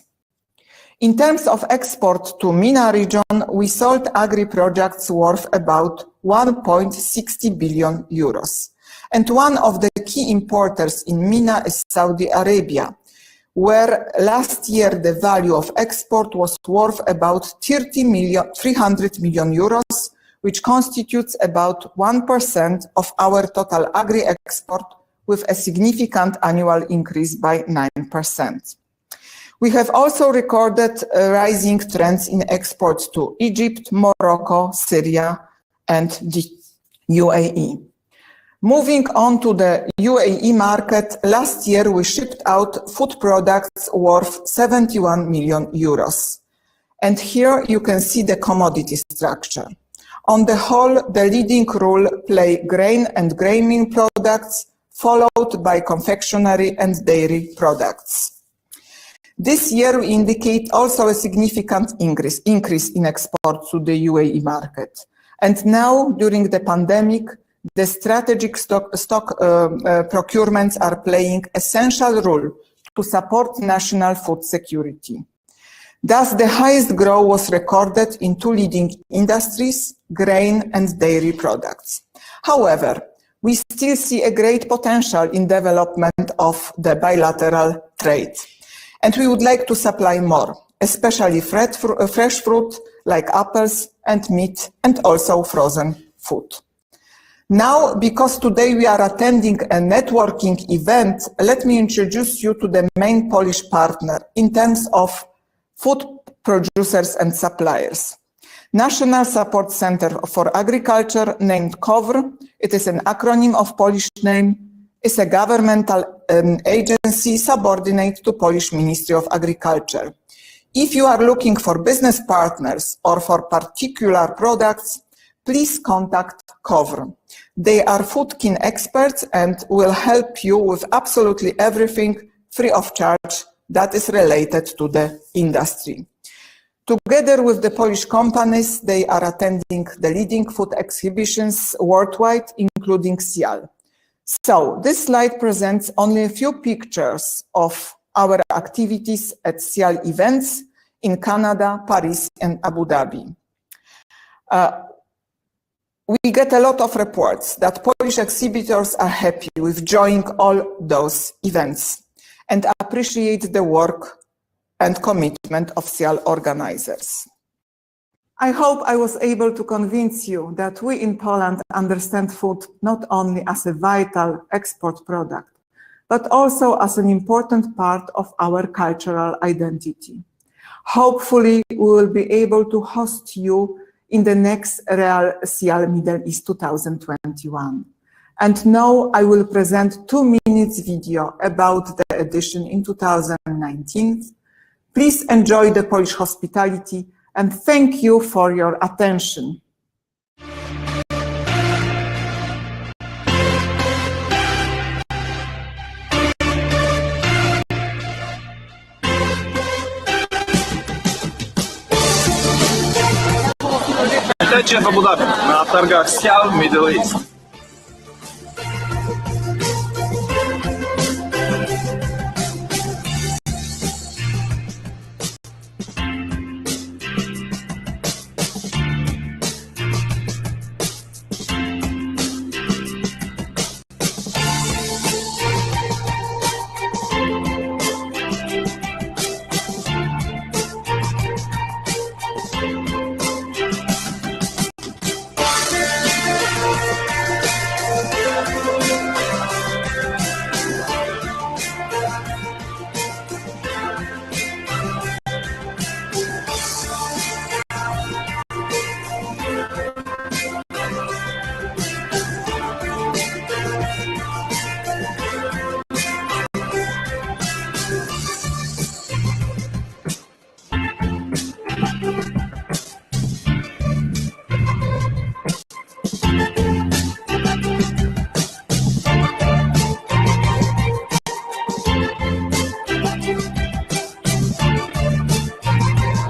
In terms of export to MENA region, we sold agri-products worth about 1.60 billion euros. And one of the key importers in MENA is Saudi Arabia, where last year the value of export was worth about 300 million euros, which constitutes about 1% of our total agri-export, with a significant annual increase by 9%. We have also recorded rising trends in exports to Egypt, Morocco, Syria, and the UAE. Moving on to the UAE market, last year we shipped out food products worth 71 million euros. And here you can see the commodity structure. On the whole, the leading role play grain and grain products, followed by confectionery and dairy products. This year, we indicate also a significant increase in export to the UAE market. And now, during the pandemic, the strategic stock procurements are playing an essential role to support national food security. Thus, the highest growth was recorded in two leading industries, grain and dairy products. However, we still see a great potential in development of the bilateral trade. And we would like to supply more, especially fresh fruit like apples and meat, and also frozen food. Now, because today we are attending a networking event, let me introduce you to the main Polish partner in terms of food producers and suppliers. National Support Center for Agriculture, named KOWR, it is an acronym of Polish name, is a governmental agency subordinate to Polish Ministry of Agriculture. If you are looking for business partners or for particular products, please contact KOWR. They are food keen experts and will help you with absolutely everything free of charge that is related to the industry. Together with the Polish companies, they are attending the leading food exhibitions worldwide, including Siyal. So this slide presents only a few pictures of our activities at Siyal events in Canada, Paris, and Abu Dhabi. We get a lot of reports that Polish exhibitors are happy with joining all those events and appreciate the work and commitment of Siyal organizers. I hope I was able to convince you that we in Poland understand food not only as a vital export product, but also as an important part of our cultural identity. Hopefully, we will be able to host you in the next Real Siyal Middle East 2021. And now I will present 2 minutes video about the edition in 2019. Please enjoy the Polish hospitality and thank you for your attention. Attention Abu Dhabi, на торгах Сiyal Middle East.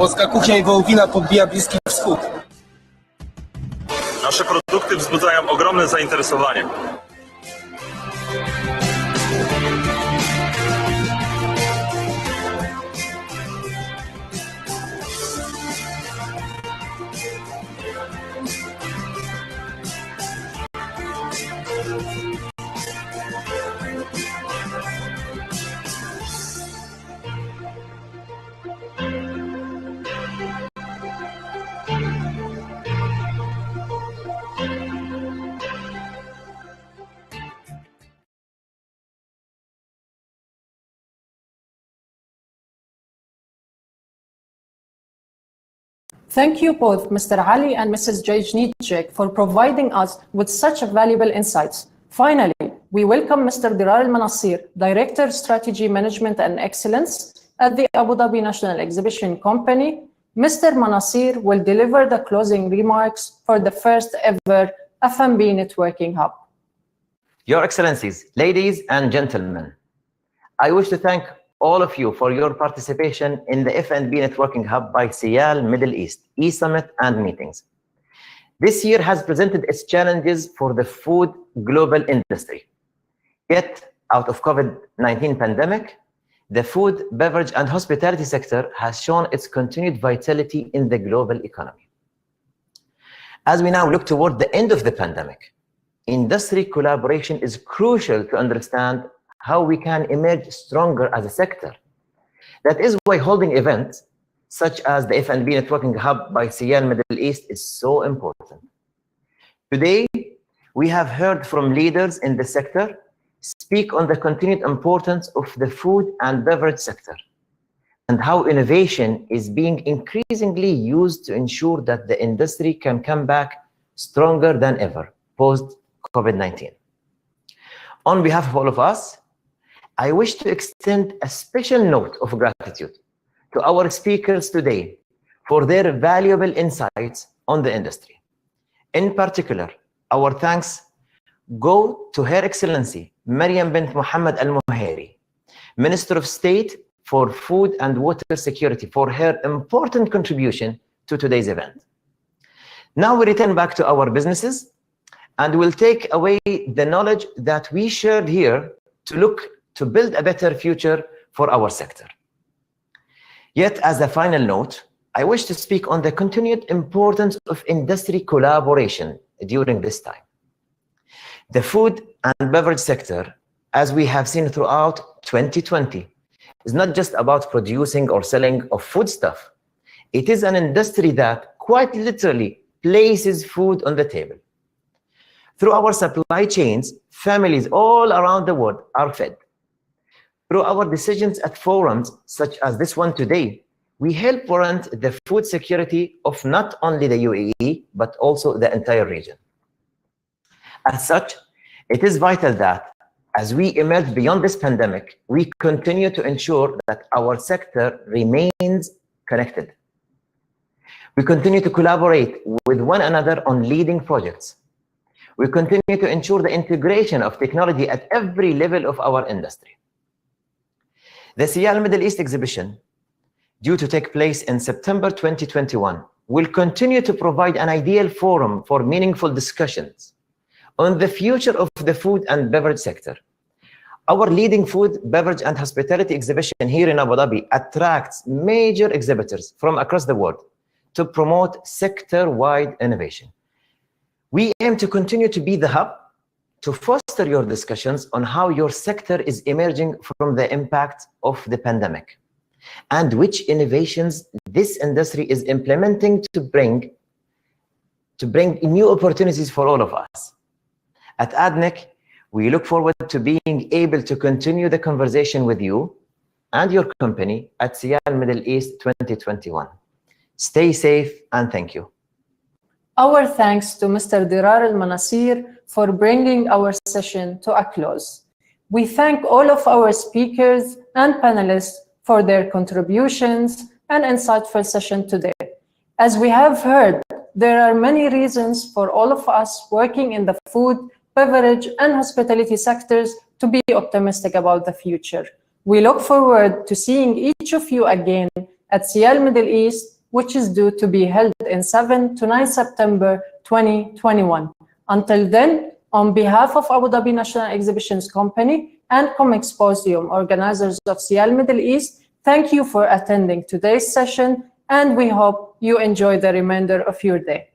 Włoska kuchnia i wołowina podbija Bliski Wschód. Nasze produkty wzbudzają ogromne zainteresowanie. Thank you both, Mr. Ali and Mrs. Jajnijek, for providing us with such valuable insights. Finally, we welcome Mr. Dirar Al-Manassir, Director, Strategy Management and Excellence at the Abu Dhabi National Exhibition Company. Mr. Manassir will deliver the closing remarks for the first ever F&B Networking Hub. Your Excellencies, ladies and gentlemen, I wish to thank all of you for your participation in the F&B Networking Hub by Siyal Middle East, e-Summit and meetings. This year has presented its challenges for the food global industry. Yet, out of COVID-19 pandemic, the food, beverage and hospitality sector has shown its continued vitality in the global economy. As we now look toward the end of the pandemic, industry collaboration is crucial to understand how we can emerge stronger as a sector. That is why holding events such as the F&B Networking Hub by Siyal Middle East is so important. Today, we have heard from leaders in the sector speak on the continued importance of the food and beverage sector and how innovation is being increasingly used to ensure that the industry can come back stronger than ever post-COVID-19. On behalf of all of us, I wish to extend a special note of gratitude to our speakers today for their valuable insights on the industry. In particular, our thanks go to Her Excellency Maryam bint Mohammed Al-Muhairi, Minister of State for Food and Water Security, for her important contribution to today's event. Now we return back to our businesses and we'll take away the knowledge that we shared here to build a better future for our sector. Yet, as a final note, I wish to speak on the continued importance of industry collaboration during this time. The food and beverage sector, as we have seen throughout 2020, is not just about producing or selling of foodstuff. It is an industry that quite literally places food on the table. Through our supply chains, families all around the world are fed. Through our decisions at forums such as this one today, we help warrant the food security of not only the UAE, but also the entire region. As such, it is vital that as we emerge beyond this pandemic, we continue to ensure that our sector remains connected. We continue to collaborate with one another on leading projects. We continue to ensure the integration of technology at every level of our industry. The Siyal Middle East exhibition, due to take place in September 2021, will continue to provide an ideal forum for meaningful discussions on the future of the food and beverage sector. Our leading food, beverage, and hospitality exhibition here in Abu Dhabi attracts major exhibitors from across the world to promote sector-wide innovation. We aim to continue to be the hub to foster your discussions on how your sector is emerging from the impact of the pandemic and which innovations this industry is implementing to bring new opportunities for all of us. At ADNEC, we look forward to being able to continue the conversation with you and your company at Siyal Middle East 2021. Stay safe and thank you. Our thanks to Mr. Dirar Al-Manassir for bringing our session to a close. We thank all of our speakers and panelists for their contributions and insightful session today. As we have heard, there are many reasons for all of us working in the food, beverage, and hospitality sectors to be optimistic about the future. We look forward to seeing each of you again at Siyal Middle East which is due to be held in 7 to 9 September 2021. Until then, on behalf of Abu Dhabi National Exhibitions Company and Comexposium, organizers of Siyal Middle East, thank you for attending today's session, and we hope you enjoy the remainder of your day.